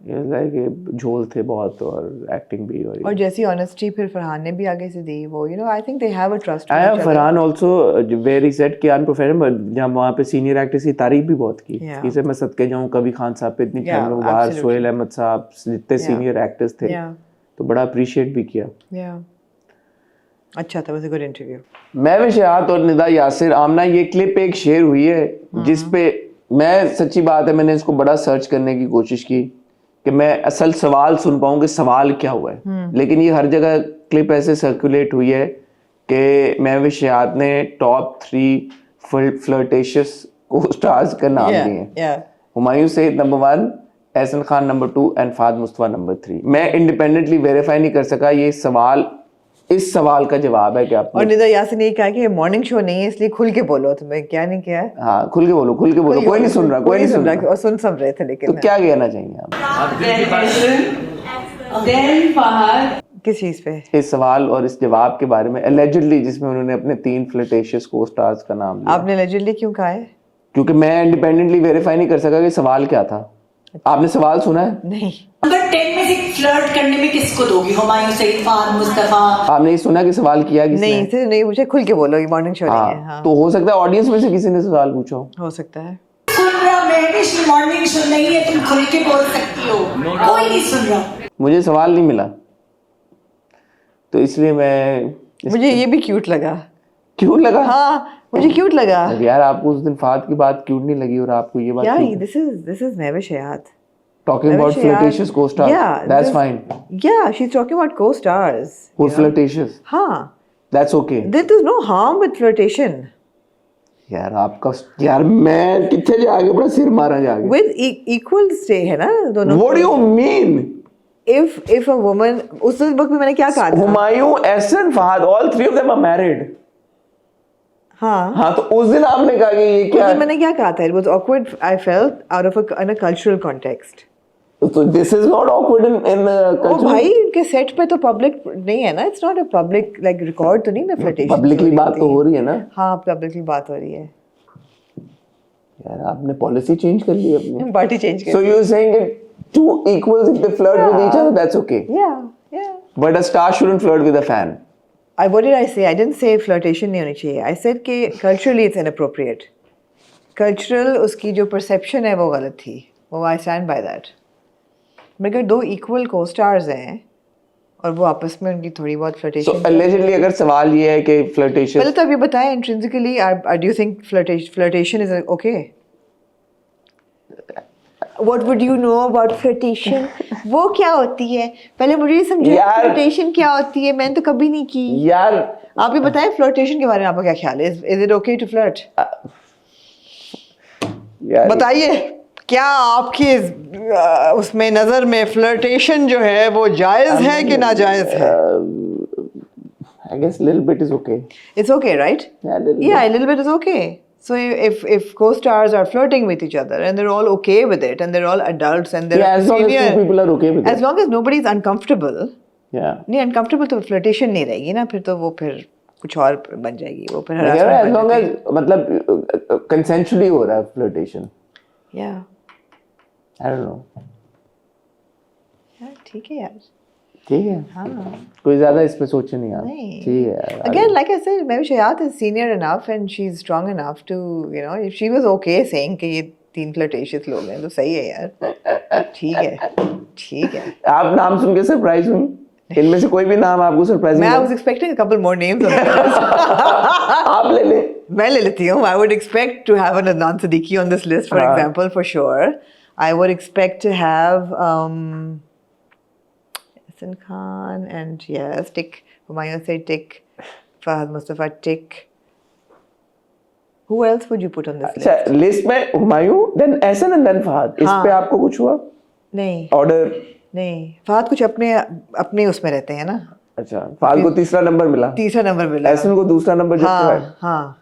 ये लाइक झोल थे बहुत और एक्टिंग भी और जैसी ऑनेस्टी फिर फरहान ने भी आगे से दी, वो you know I think they have a trust. Farhan also very said कि अनप्रोफेशनल, जब वहाँ पे सीनियर एक्टर्स की तारीफ भी बहुत की. इसे मैं सदके जाऊँ, कभी खान साहब पे इतनी फिल्मों बाहर, सोहेल अहमद साहब, जितने सीनियर एक्टर्स थे तो बड़ा अप्रिशिएट भी किया. अच्छा था, was a good interview. Mehwish Hayat और निदा यासिर. आमना ये क्लिप एक शेयर हुई है जिसपे मैं सच्ची बात है मैंने इसको बड़ा सर्च करने की कोशिश की कि मैं असल सवाल सुन पाऊँ कि सवाल क्या हुआ है, लेकिन ये हर जगह क्लिप ऐसे सर्कुलेट हुई है कि महविश हयात ने टॉप 3 फ्लर्टेशियस को स्टार्स का नाम दिए हैं. Humayun Saeed number 1, Ahsan Khan number 2 and Fahad Mustafa number 3. मैं इंडिपेंडेंटली वेरीफाई नहीं कर सका. ये सवाल इस सवाल का जवाब है कि आप. और निदा यासिर ने कहा कि मॉर्निंग शो नहीं है इसलिए खुल के बोलो. तो मैं क्या नहीं किया. हाँ, खुल के बोलो. कोई नहीं सुन रहा, कोई नहीं सुन रहा. और सुन सब रहे थे लेकिन. तो क्या कहना चाहिए आप किस चीज पे? इस सवाल और इस जवाब के बारे में एलिजिडली, जिसमें उन्होंने अपने 3 फ्लर्टेशियस को स्टार्स का नाम लिया. आपने एलिजिडली क्यों कहा है? क्योंकि मैं इंडिपेंडेंटली वेरीफाई नहीं कर सका कि सवाल क्या था. आपने सवाल सुना है? नहीं. नंबर 10 में से फ्लर्ट करने में किसको दोगी? हुमायूं सईद, फाद मुस्तफा. आपने सुना कि सवाल किया किसने? नहीं सिर्फ नहीं पूछा, खुल के बोलो. ये मॉर्निंग शो नहीं है. हाँ. तो हो सकता है ऑडियंस में से किसी ने सवाल पूछा हो सकता है. सुन रहा महविश, मॉर्निंग शो नहीं है, तुम खुल के बोल सकती हो. कोई नहीं सुन रहा. मुझे सवाल नहीं मिला तो इसलिए मैं. मुझे ये भी क्यूट लगा. क्यूट लगा? हाँ, मुझे क्यूट लगा. यार आपको उस दिन फाद की बात क्यूट नहीं लगी और आपको ये बात. Yeah, this is Mahwish Hayat. Talking about flirtatious co-stars. Yeah, that's fine. Yeah, she's talking about co-stars. Who's flirtatious? हाँ. That's okay. There's no harm with flirtation. यार आपका यार मैं कितने जाके बड़ा सिर मारा जाके with equal stay है ना दोनों What do you mean? if a woman उस वक्त में मैंने क्या कहा था Humayun, Ehsan, Fahad, all three of them are married. हाँ तो उस दिन आपने कहा कि ये क्या उस दिन मैंने क्या कहा था? It was awkward. I felt out of in a cultural context. तो this is not awkward in O culture. भाई उनके सेट पे तो पब्लिक नहीं है ना, it's not a public like record तो नहीं ना फ्लर्टेशन पब्लिकली बात तो हो रही है ना हाँ पब्लिकली बात हो रही है यार आपने पॉलिसी चेंज कर ली अपनी party change so you're saying that two equals if they flirt with each other that's okay yeah but a star shouldn't flirt with a fan. what did I say? I didn't say flirtation नहीं होनी चाहिए. I said कि culturally it's inappropriate. Cultural उसकी जो perception है वो गलत थी. वो I stand by that. मगर दो equal co-stars हैं और वो आपस में उनकी थोड़ी बहुत So flirtation. allegedly अगर सवाल ये है कि flirtation पहले तो अब ये बताएं intrinsically do you think flirtation is okay? What would you know about flirtation? वो क्या होती है? पहले मुझे ये समझाइए यार- flirtation क्या होती है? मैंने तो कभी नहीं की. यार आप ये बताएं फ्लर्टेशन के बारे में आपका क्या ख्याल है? Is it okay to flirt? यार बताइए क्या आपकी उसमें नजर में फ्लर्टेशन जो है वो जायज है कि नाजायज है? I guess little bit is okay. It's okay, right? Yeah, A little bit is okay. So if co-stars are flirting with each other and they're all okay with it and they're all adults and they're Yeah, as long as senior, two people are okay with as it. long as nobody's uncomfortable, Yeah. नहीं uncomfortable तो फ्लर्टेशन नहीं रहेगी ना, फिर तो वो फिर कुछ और बन जाएगी, वो फिर Yeah, harassment as बन long जाएगी. as मतलब consensually हो रहा है flirtation. Yeah, I don't know. यार ठीक है यार. ठीक है. हाँ. कोई ज्यादा इस पे सोचे नहीं आप. नहीं. ठीक है यार. Again, like I said, maybe Shayat is senior enough and she's strong enough to, you know, if she was okay saying कि ये 3 flirtatious लोग हैं तो सही है यार. ठीक है, ठीक है. आप नाम सुन के सरप्राइज हुई? इनमें से कोई भी नाम आपको surprising I was expecting a couple more names on the list. आप ले ले. मैं ले लेती हूँ. I would expect to have an Adnan Siddiqui on this list, for हाँ. example, for sure. I would expect to have Hassan Khan and yes, tick. Humayun said tick. Fahad Mustafa tick. Who else would you put on this list? अच्छा लिस्ट में Humayun then Ehsan and then Fahad. इस हाँ. पे आपको कुछ हुआ? नहीं ऑर्डर. नहीं फहद कुछ अपने उसमें रहते हैं ना. अच्छा फहद को तीसरा नंबर मिला. तीसरा नंबर मिला. एहसन को दूसरा नंबर justified. हाँ हाँ.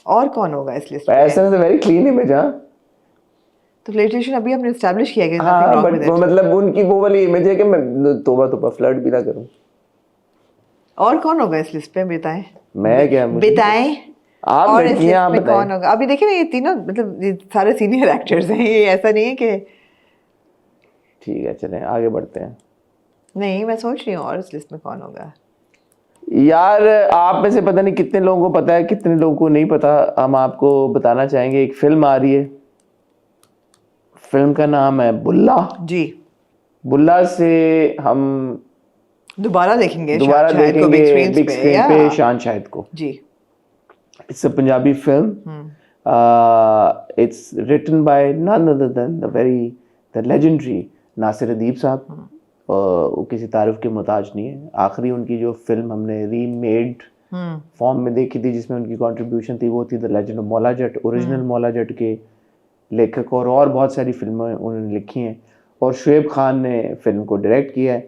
और कौन होगा इस लिस्ट पे? Ehsan is a very clean image हाँ. तो फ्लर्टेशन अभी हमने एस्टैब्लिश किया कि हाँ nothing wrong but with it. मतलब उनकी वो वाली इमेज है कि मैं तोबा फ्लर्ट भी ना करूं. और कौन होगा इस लिस्ट पे बताएं? मैं क्या मुझे बताएं. आप और इस लड़कियां आप लिस्ट में कौन बताएं. होगा? अभी देखिए ना ये तीनों मतलब ये सारे सीनियर एक्टर्स हैं. ये ऐसा नहीं है कि ठीक है चलें आगे बढ़ते हैं. नहीं मैं सोच रही हूँ और इस लिस्ट में कौन होगा. यार आप में से पता नहीं कितने लोगों को पता है कितने लोगों को नहीं पता. हम आपको बताना चाहेंगे एक फिल्म आ रही है. फिल्म का नाम है बुल्ला. जी बुल्ला से हम दोबारा देखेंगे दोबारा शायद को देखेंगे बिग बिग स्क्रीन स्क्रीन पे शान शाहिद को. जी. It's a Punjabi film. It's written by none other than the legendary Nasir Adeeb sahab. वो किसी तारीफ के मोहताज नहीं है. आखिरी उनकी जो फिल्म हमने रीमेड फॉर्म में देखी थी जिसमें उनकी कंट्रीब्यूशन थी वो थी the legend of Maula Jatt. Original Maula Jatt के लेखक और बहुत सारी फिल्में उन्होंने लिखी हैं और शुएब खान ने फिल्म को डायरेक्ट किया है.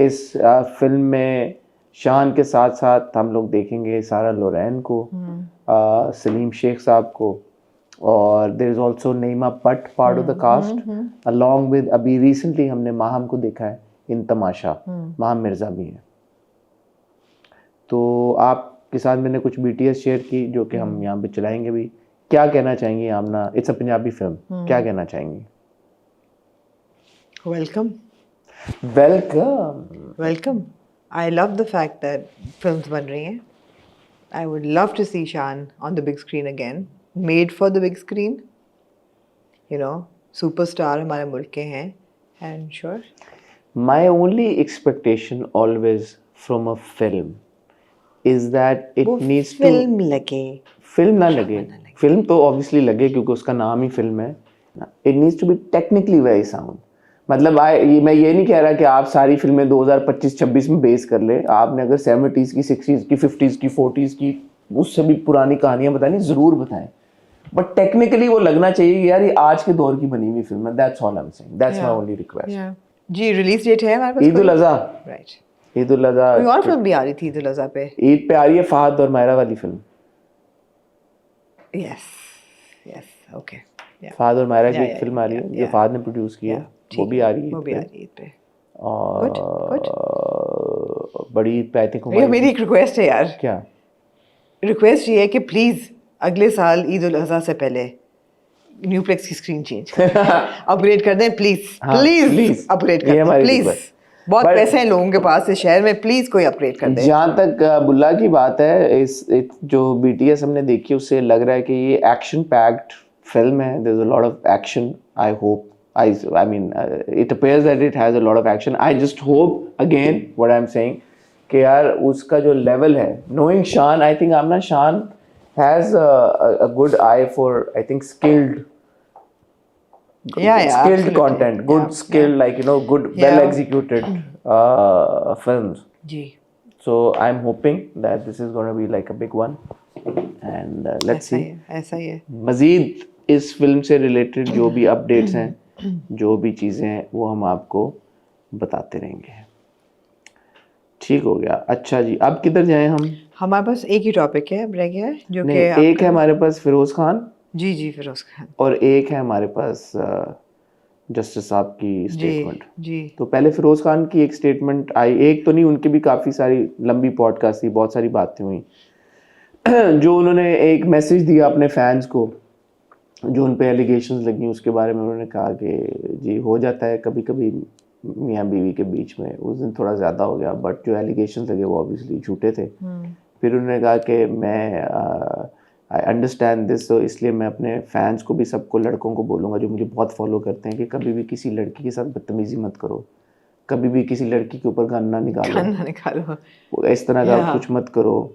इस फिल्म में शान के साथ साथ हम लोग देखेंगे सारा लोरैन को, सलीम शेख साहब को और there is also Naeema Butt part of the cast along with अभी रिसेंटली हमने माहम को देखा है इन तमाशा. माहम मिर्जा भी है. तो आपके साथ मैंने कुछ BTS शेयर की जो कि हम यहाँ पे चलाएंगे भी. क्या कहना चाहेंगी Amna? It's a Punjabi film. क्या कहना चाहेंगी? Welcome welcome welcome. I love the fact that films बन रही हैं. I would love to see Shaan on the big screen again, made for the big screen. You know superstar हमारे मुल्क के हैं and sure. My only expectation always from a film is that it needs to film लगे. फिल्म ना लगे. फिल्म तो ऑब्वियसली लगे क्योंकि उसका नाम ही फिल्म है. It needs to be technically very sound. मतलब मैं ये नहीं कह रहा कि आप सारी फिल्में 2025-26 में बेस कर ले. आपने अगर 70s की 60s की 50s की 40s की उससे भी पुरानी कहानियां बतानी ज़रूर बताएं, बट टेक्निकली वो लगना चाहिए कि यार ये आज के दौर की बनी हुई फिल्म है। That's all I am saying, that's my only request. जी रिलीज डेट है हमारे पास? ईद उल अज़हा। राइट, ईद उल अज़हा कोई और फिल्म भी आ रही थी ईद उल अज़हा पे? ईद पे आ रही है फहद और मायरा वाली film. Yes yes okay, Fahad और मायरा की एक फिल्म आ रही है जो फहद ने प्रोड्यूस की है, वो भी आ रही है। वो भी आ रही है ईद पे। और बड़ी ईद पे आई थिंक ये मेरी एक रिक्वेस्ट है यार, क्या रिक्वेस्ट ये है कि प्लीज अगले साल ईद उल अज़हा से पहले न्यूप्लेक्स की स्क्रीन चेंज अपग्रेड कर दें प्लीज, प्लीज अपग्रेड कर दें प्लीज। बहुत पैसे हैं लोगों के पास इस शहर में, प्लीज कोई अपग्रेड कर दे। जहाँ तक बुल्ला की बात है, इस जो BTS हमने देखी उससे लग रहा है कि ये एक्शन पैक्ड फिल्म है। There is a lot of action. I hope I mean it appears that it has a lot of action. I just hope again what I'm saying कि यार उसका जो लेवल है, knowing Shaan, I think Amna Shaan has a good eye for I think skilled absolutely. content, good skill, like you know, good well executed films. Ji. So I'm hoping that this is going to be like a big one, and let's see. ऐसा ही है. मजीद इस फिल्म से रिलेटेड जो भी अपडेट्स हैं, जो भी चीज़ें हैं, वो हम आपको बताते रहेंगे। ठीक हो गया। अच्छा जी, अब किधर जाएं हम? हमारे पास एक ही टॉपिक है, अब रह गया है जो कि एक है हमारे पास फिरोज खान। जी फिरोज खान। और एक है हमारे पास जस्टिस साहब की स्टेटमेंट। जी। तो पहले फिरोज खान की एक स्टेटमेंट आई, एक तो नहीं, उनकी भी काफ़ी सारी लंबी पॉडकास्ट थी, बहुत सारी बातें हुई। जो उन्होंने एक मैसेज दिया अपने फैंस को, जो उन पे एलिगेशंस लगी, उसके बारे में उन्होंने कहा कि जी हो जाता है कभी कभी मियाँ बीवी के बीच में, उस दिन थोड़ा ज़्यादा हो गया, बट जो एलिगेशंस लगे वो ऑब्वियसली झूठे थे। फिर उन्होंने कहा कि मैं आई अंडरस्टैंड दिस, तो इसलिए मैं अपने फैंस को भी, सबको, लड़कों को बोलूँगा जो मुझे बहुत फॉलो करते हैं कि कभी भी किसी लड़की के साथ बदतमीज़ी मत करो, कभी भी किसी लड़की के ऊपर गन ना निकालो, इस तरह का कुछ मत करो,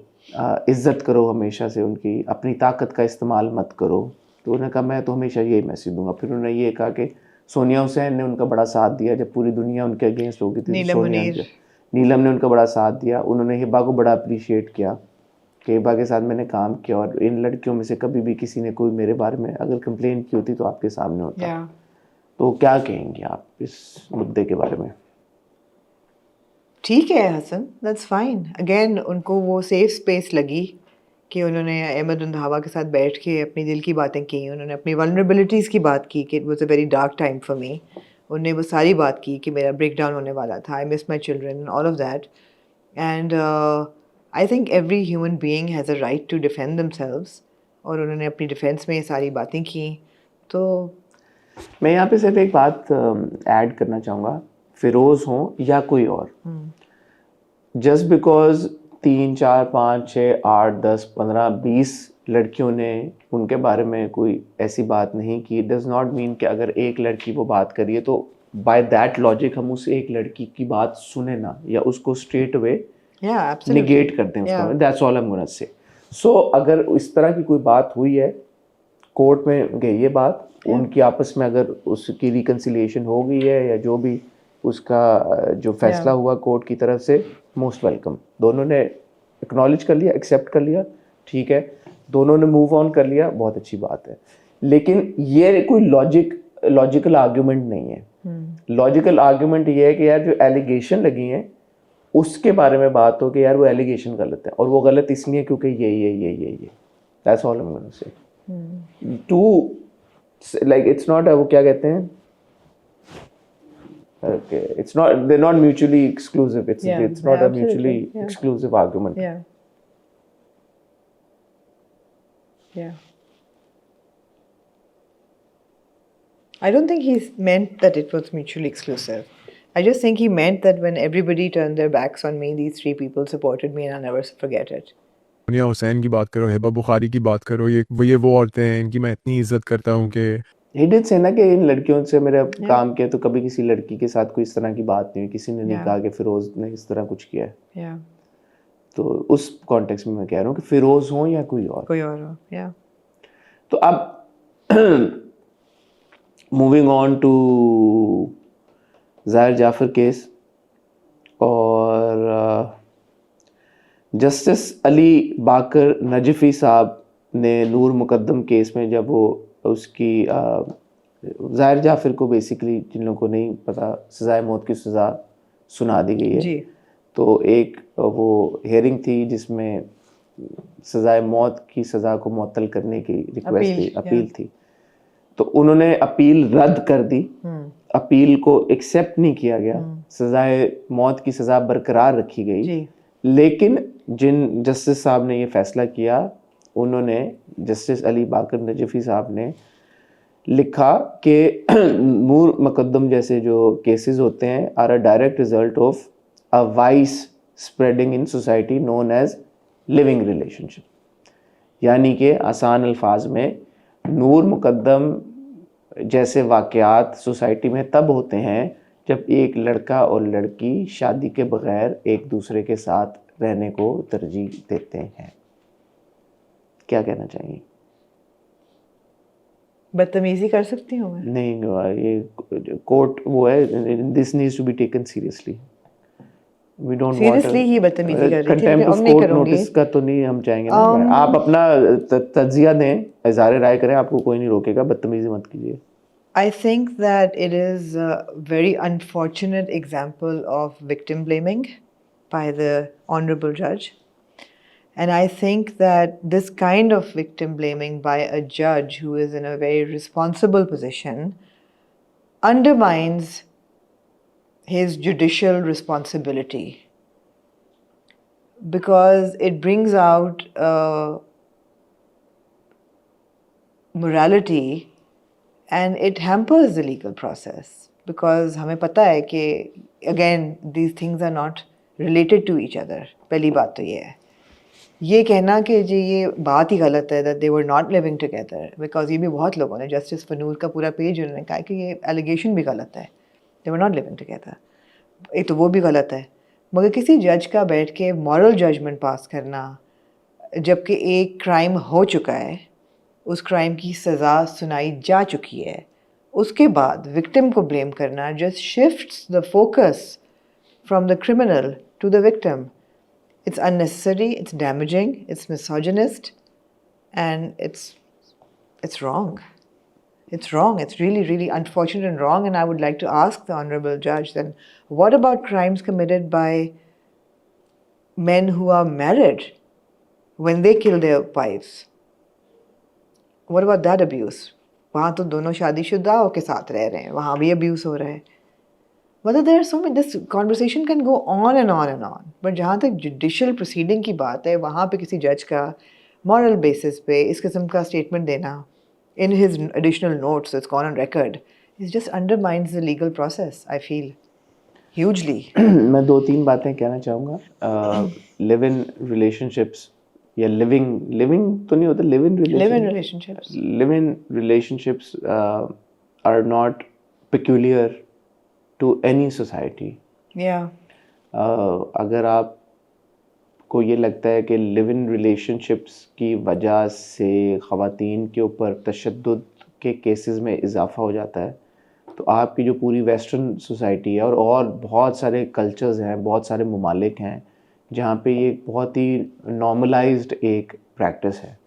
इज़्ज़त करो हमेशा से उनकी, अपनी ताकत का इस्तेमाल मत करो। तो उन्होंने कहा मैं तो हमेशा यही मैसेज दूंगा। फिर उन्होंने ये कहा कि सोनिया हुसैन ने उनका बड़ा साथ दिया जब पूरी दुनिया उनके अगेंस्ट हो गई थी। नीलम ने उनका बड़ा साथ दिया। उन्होंने हिबा को बड़ा अप्रिशिएट किया कि हिबा के साथ मैंने काम किया, और इन लड़कियों में से कभी भी किसी ने कोई मेरे बारे में अगर कंप्लेन की होती तो आपके सामने होता। तो क्या कहेंगे आप इस मुद्दे के बारे में? ठीक है हसन, दैट्स फाइन। अगेन उनको वो सेफ स्पेस लगी कि उन्होंने अहमद रंधावा के साथ बैठ के अपनी दिल की बातें की, उन्होंने अपनी वल्नरेबिलिटीज़ की बात की कि it was a very dark time for me. उन्होंने वो सारी बात की कि मेरा ब्रेक डाउन होने वाला था, I miss my children, all of that. And I think every human being has a right to defend themselves, और उन्होंने अपनी डिफेंस में ये सारी बातें की। तो मैं यहाँ पे सिर्फ एक बात ऐड करना चाहूँगा, फिरोज़ हों या कोई और, जस्ट बिकॉज 3, 4, 5, 6, 8, 10, 15, 20 लड़कियों ने उनके बारे में कोई ऐसी बात नहीं की, डज नॉट मीन कि अगर एक लड़की वो बात करिए तो बाय दैट लॉजिक हम उस एक लड़की की बात सुने ना, या उसको स्ट्रेट अवे निगेट करते हैं उसको। That's all I am gonna say. So अगर इस तरह की कोई बात हुई है, कोर्ट में गई ये बात, उनकी आपस में अगर उसकी रिकन्सिलिएशन हो गई है, या जो भी उसका जो फैसला हुआ कोर्ट की तरफ से, मोस्ट वेलकम। दोनों ने एक्नॉलेज कर लिया, एक्सेप्ट कर लिया, ठीक है, दोनों ने मूव ऑन कर लिया, बहुत अच्छी बात है। लेकिन ये कोई लॉजिकल आर्ग्यूमेंट नहीं है। लॉजिकल आर्ग्यूमेंट ये है कि यार जो एलिगेशन लगी हैं उसके बारे में बात हो कि यार वो एलिगेशन गलत है, और वो गलत इसलिए क्योंकि ये that's all I am gonna say. To like it's not, वो क्या कहते हैं, okay, they're not mutually exclusive, it's not a mutually exclusive argument. I don't think he's meant that it was mutually exclusive. I just think he meant that when everybody turned their backs on me, these 3 people supported me and I'll never forget it. Sonia Hussain की बात करो, हिबा बुखारी की बात करो, ये वो औरतें हैं, इनकी मैं इतनी इज्जत करता हूँ कि He did say ना कि इन लड़कियों से मेरा काम किया, तो कभी किसी लड़की के साथ कोई इस तरह की बात नहीं हुई, किसी ने नहीं कहा कि फिरोज ने इस तरह कुछ किया है। तो उस कॉन्टेक्स्ट में मैं कह रहा हूँ कि फिरोज हो या कोई और हो। तो अब मूविंग ऑन टू ज़ाहिर जाफर केस, और जस्टिस अली बाकर नजफी साहब ने नूर मुकद्दम केस में जब वो उसकी ज़ाहिर जाफिर को बेसिकली, जिन लोगों को नहीं पता, सज़ाए मौत की सज़ा सुना दी गई है जी। तो एक वो हियरिंग थी जिसमें सज़ाए मौत की सज़ा को मुअत्तल करने की रिक्वेस्ट थी, अपील थी। तो उन्होंने अपील रद्द कर दी, अपील को एक्सेप्ट नहीं किया गया, सज़ाए मौत की सज़ा बरकरार रखी गई। लेकिन जिन जस्टिस साहब ने ये फैसला किया, उन्होंने, जस्टिस अली बाकर नजफी साहब ने लिखा कि नूर मुकद्दम जैसे जो केसेस होते हैं are a direct result of a vice spreading in society known as living relationship. यानी कि आसान अल्फाज में, नूर मुकद्दम जैसे वाक़यात सोसाइटी में तब होते हैं जब एक लड़का और लड़की शादी के बगैर एक दूसरे के साथ रहने को तरजीह देते हैं। क्या कहना चाहिए? बदतमीजी कर सकती हूँ मैं? नहीं, ये कोर्ट वो है, this needs to be taken seriously. We don't want seriously ही बदतमीजी कर रही थी, कंटेम्प्ट ऑफ नहीं कोर्ट करूंगी। नोटिस का तो नहीं हम चाहेंगे ना। आप अपना तज्जिया दें, इज़हार राय करें, आपको कोई नहीं रोकेगा, बदतमीजी मत कीजिए। I think that it is a very unfortunate example of victim blaming by the honorable judge. And I think that this kind of victim blaming by a judge who is in a very responsible position undermines his judicial responsibility, because it brings out morality and it hampers the legal process, because हमें पता है कि again these things are not related to each other। पहली बात तो ये है, ये कहना कि जी ये बात ही गलत है that they were not living together, because ये भी बहुत लोगों ने, जस्टिस फनूर का पूरा पेज उन्होंने कहा कि ये एलिगेशन भी गलत है, they were not living together। एक तो वो भी गलत है, मगर किसी जज का बैठ के मॉरल जजमेंट पास करना जबकि एक क्राइम हो चुका है, उस क्राइम की सज़ा सुनाई जा चुकी है, उसके बाद विक्टिम को ब्लेम करना just shifts the focus from the criminal to the victim. It's unnecessary, it's damaging, it's misogynist, and it's wrong. It's wrong. It's really, really unfortunate and wrong. And I would like to ask the Honorable Judge then, what about crimes committed by men who are married when they kill their wives? What about that abuse? वहाँ तो दोनों शादीशुदा होके साथ रह रहे हैं, वहाँ भी abuse हो रहा है। Whether there are so many, this conversation can go on and on and on. But जहाँ तक judicial proceeding की बात है, वहाँ पे किसी जज का moral basis पे इस किस्म का statement देना in his additional notes, so it's gone on record, it just undermines the legal process, I feel, hugely. मैं 2-3 बातें कहना चाहूँगा। लिव इन रिलेशनशिप्स या लिविंग तो नहीं होता, live in relationships are not peculiar to any society. Yeah. अगर आपको ये लगता है कि लिव इन रिलेशनशिप्स की वजह से ख़वातीन के ऊपर तशद्दुद के केसेस में इजाफ़ा हो जाता है, तो आपकी जो पूरी वेस्टर्न सोसाइटी है और बहुत सारे कल्चर्स हैं, बहुत सारे ममालिक हैं जहाँ पे ये बहुत ही नॉर्मलाइज्ड एक प्रैक्टिस है,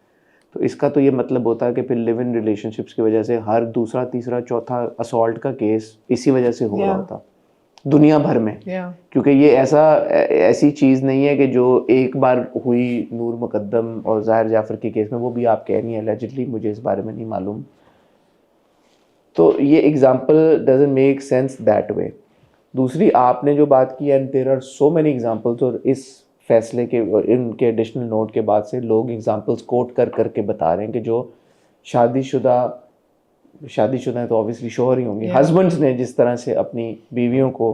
तो इसका तो ये मतलब होता है कि फिर लिव इन रिलेशनशिप्स की वजह से हर दूसरा, तीसरा, चौथा असॉल्ट का केस इसी वजह से हो रहा होता दुनिया भर में। क्योंकि ये ऐसी चीज़ नहीं है कि जो एक बार हुई नूर मुकद्दम और ज़ाहिर जाफ़र के केस में, वो भी आप कह नहीं एलिजिडली, मुझे इस बारे में नहीं मालूम। तो ये example doesn't make sense that way. दूसरी, आपने जो बात की, and there are so many examples, और इस फैसले के इनके एडिशनल नोट के बाद से लोग एग्जांपल्स कोट करके बता रहे हैं कि जो शादीशुदा हैं तो ऑब्वियसली शोहर ही होंगे, हस्बैंड्स ने जिस तरह से अपनी बीवियों को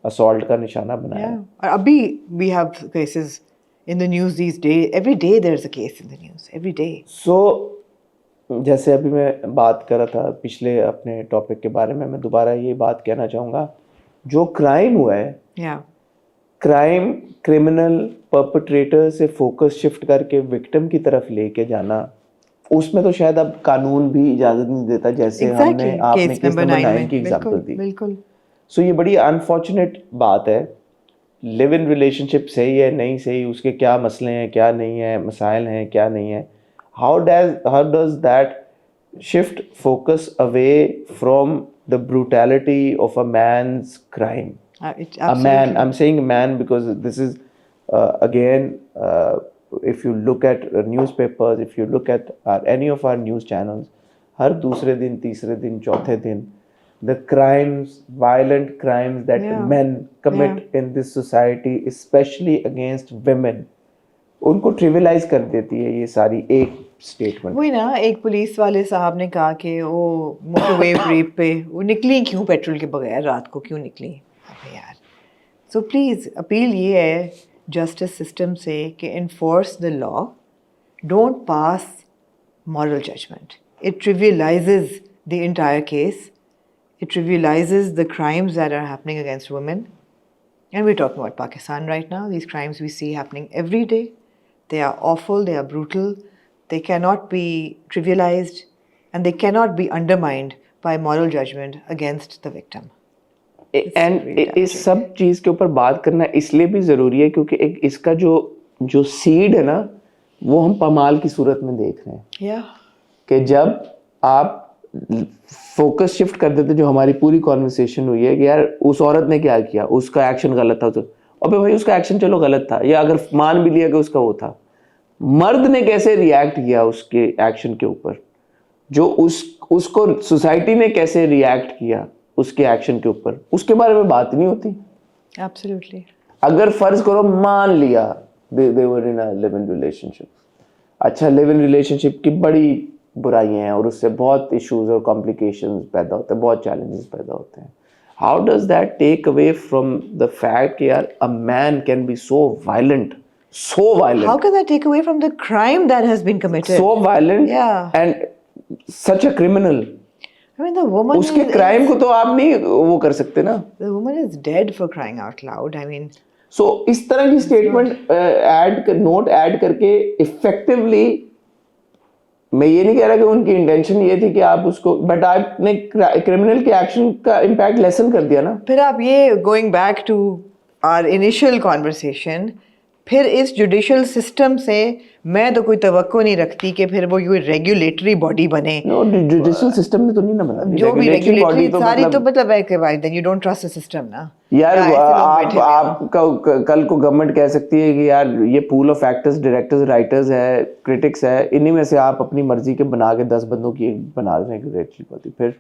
असॉल्ट का निशाना बनाया। और अभी we have cases in the news these day, every day there is a case in the news, every day. So जैसे अभी मैं बात कर रहा था पिछले अपने टॉपिक के बारे में, मैं दोबारा ये बात कहना चाहूँगा, जो क्राइम हुआ है, क्राइम क्रिमिनल परपेट्रेटर से फोकस शिफ्ट करके विक्टिम की तरफ लेके जाना, उसमें तो शायद अब कानून भी इजाज़त नहीं देता, जैसे आपने केस नंबर 9 की एग्जांपल दी। बिल्कुल। सो ये बड़ी अनफॉर्चुनेट बात है लिव इन रिलेशनशिप सही है नहीं सही, उसके क्या मसले हैं क्या नहीं है, मसाइल हैं क्या नहीं है, how does that shift focus away from the brutality of a man's crime. A man, I'm saying man because this is again if you look at newspapers, if you look at any of our news channels, हर दूसरे दिन तीसरे दिन चौथे दिन the crimes, violent crimes that men commit in this society, especially against women, उनको ट्रिविलाइज कर देती है ये सारी एक स्टेटमेंट। वही ना, एक पुलिस वाले साहब ने कहा कि वो मोटरवे रेप पे वो निकली क्यों पेट्रोल के बगैर, रात को क्यों निकली? अबे यार, सो प्लीज़ अपील ये है जस्टिस सिस्टम से कि enforce the law, don't pass moral judgement. It trivialises the entire case, it trivialises the crimes that are happening against women, and we're talking about Pakistan right now. These crimes we see happening every day. They are awful, they are brutal, they cannot be trivialized, and they cannot be undermined by moral judgment against the victim. And इस सब चीज़ के ऊपर बात करना इसलिए भी ज़रूरी है क्योंकि एक इसका जो सीड है ना वो हम पमाल की सूरत में देख रहे हैं। Yeah. कि जब आप फोकस शिफ्ट कर देते, जो हमारी पूरी कॉन्वर्सेशन हुई है कि यार उस औरत ने क्या किया, उसका एक्शन गलत था, तो अबे भाई उसका एक्शन चलो गलत था, या अगर मान भी लिया कि उसका वो था, मर्द ने कैसे रिएक्ट किया उसके एक्शन के ऊपर, जो उसको सोसाइटी ने कैसे रिएक्ट किया उसके एक्शन के ऊपर, उसके बारे में बात नहीं होती। Absolutely. अगर फर्ज करो मान लिया they were in a live in relationship, अच्छा लिव इन रिलेशनशिप की बड़ी बुराइयां हैं और उससे बहुत इश्यूज और कॉम्प्लिकेशंस पैदा होते हैं, बहुत चैलेंजेस पैदा होते हैं। How does that take away from the fact कि यार a man can be so violent How can that take away from the crime that has been committed? so violent Yeah. and such a criminal? I mean, the woman उसके क्राइम को तो आप नहीं वो कर सकते ना। The woman is dead for crying out loud. I mean, सो इस तरह की स्टेटमेंट नोट ऐड करके इफेक्टिवली, मैं ये नहीं कह रहा कि उनकी इंटेंशन ये थी कि आप उसको, बट आपने क्रिमिनल के एक्शन का इम्पैक्ट लेसन कर दिया ना। फिर आप ये going back to our initial conversation, फिर इस जुडिशल सिस्टम से मैं तो कोई तवक्को नहीं रखती कि फिर वो ये रेगुलेटरी बॉडी बने। नो, जुडिशल सिस्टम ने तो नहीं ना बना, जो भी रेगुलेटरी सारी तो मतलब है कि भाई then you don't trust the system ना यार। आप कल को गवर्नमेंट कह सकती है कि यार ये pool of actors, directors, writers है, क्रिटिक्स है, इन्हीं में से आप अपनी मर्जी के बना के 10 बंदों की बना रहे हैं रेगुलेटरी बॉडी, फिर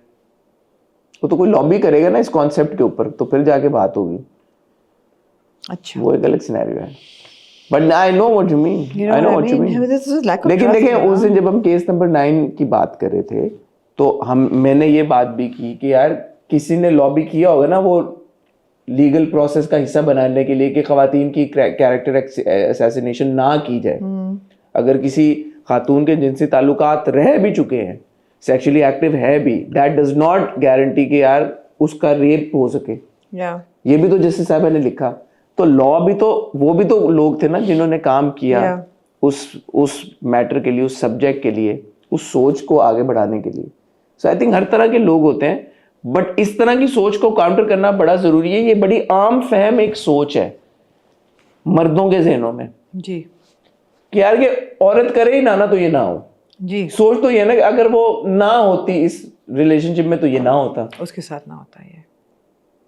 वो तो कोई लॉबी करेगा ना इस कॉन्सेप्ट के ऊपर, तो फिर जाके बात होगी। अच्छा, वो एक अलग सिनेरियो है, but I know what you mean, I know what you mean. लेकिन देखिए उस दिन जब हम केस नंबर 9 की बात कर रहे थे तो मैंने ये बात भी की कि यार किसी ने लॉबी किया होगा ना वो लीगल प्रोसेस का हिस्सा बनाने के लिए कि खवातीन की कैरेक्टर असैसिनेशन ना की जाए। अगर किसी खातून के जिनसी ताल्लुकात रह भी चुके हैं, सेक्सुअली एक्टिव है भी, दैट डज नॉट गारंटी कि यार उसका रेप हो सके। ये भी तो जस्टिस साहब ने लिखा। तो लॉ भी तो, वो भी तो लोग थे ना जिन्होंने काम किया उस मैटर के लिए, उस सब्जेक्ट के लिए, उस सोच को आगे बढ़ाने के लिए। सो आई थिंक हर तरह के लोग होते हैं, बट इस तरह की सोच को काउंटर करना बड़ा जरूरी है। ये बड़ी आम फहम एक सोच है मर्दों के ज़हनों में जी कि यार ये औरत करे ही ना तो ये ना हो जी। सोच तो ये ना कि अगर वो ना होती इस रिलेशनशिप में तो ये ना होता, उसके साथ ना होता ये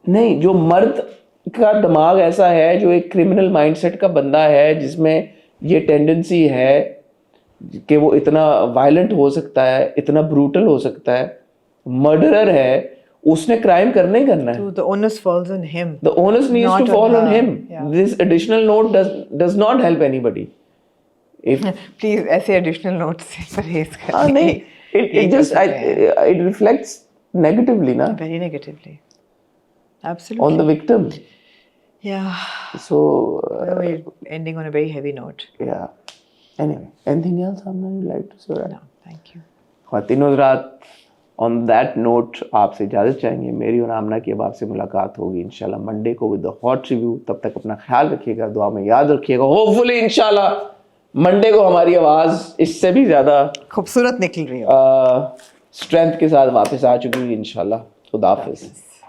नहीं। जो मर्द का दिमाग ऐसा है, जो एक क्रिमिनल माइंडसेट का बंदा है, जिसमें ये टेंडेंसी है कि वो इतना वायलेंट हो सकता है, इतना ब्रूटल हो सकता है, मर्डरर है, उसने क्राइम करना ही करना है। So the onus falls on him. The onus needs Not to fall on her. him. Yeah. This additional note does not help anybody. If Please ऐसे additional notes से परहेज करें। नहीं, it just it reflects negatively ना, Very negatively. Absolutely. on the victim. Yeah. So We're ending on a very heavy note. yeah. Anyway, anything else Amna you'd like to say? No, thank you. ख़वातीन हज़रात, on that note आपसे इजाज़त चाहेंगे। मेरी और आमना की अब आपसे मुलाकात होगी इंशाल्लाह मंडे को विद द हॉट रिव्यू। तब तक अपना ख्याल रखिएगा, दुआ में याद रखिएगा। होपफुली इंशाल्लाह मंडे को हमारी आवाज़ इससे भी ज़्यादा खूबसूरत निकल रही है, स्ट्रेंथ के साथ वापस आ चुकी है इंशाल्लाह। खुदा हाफिज़।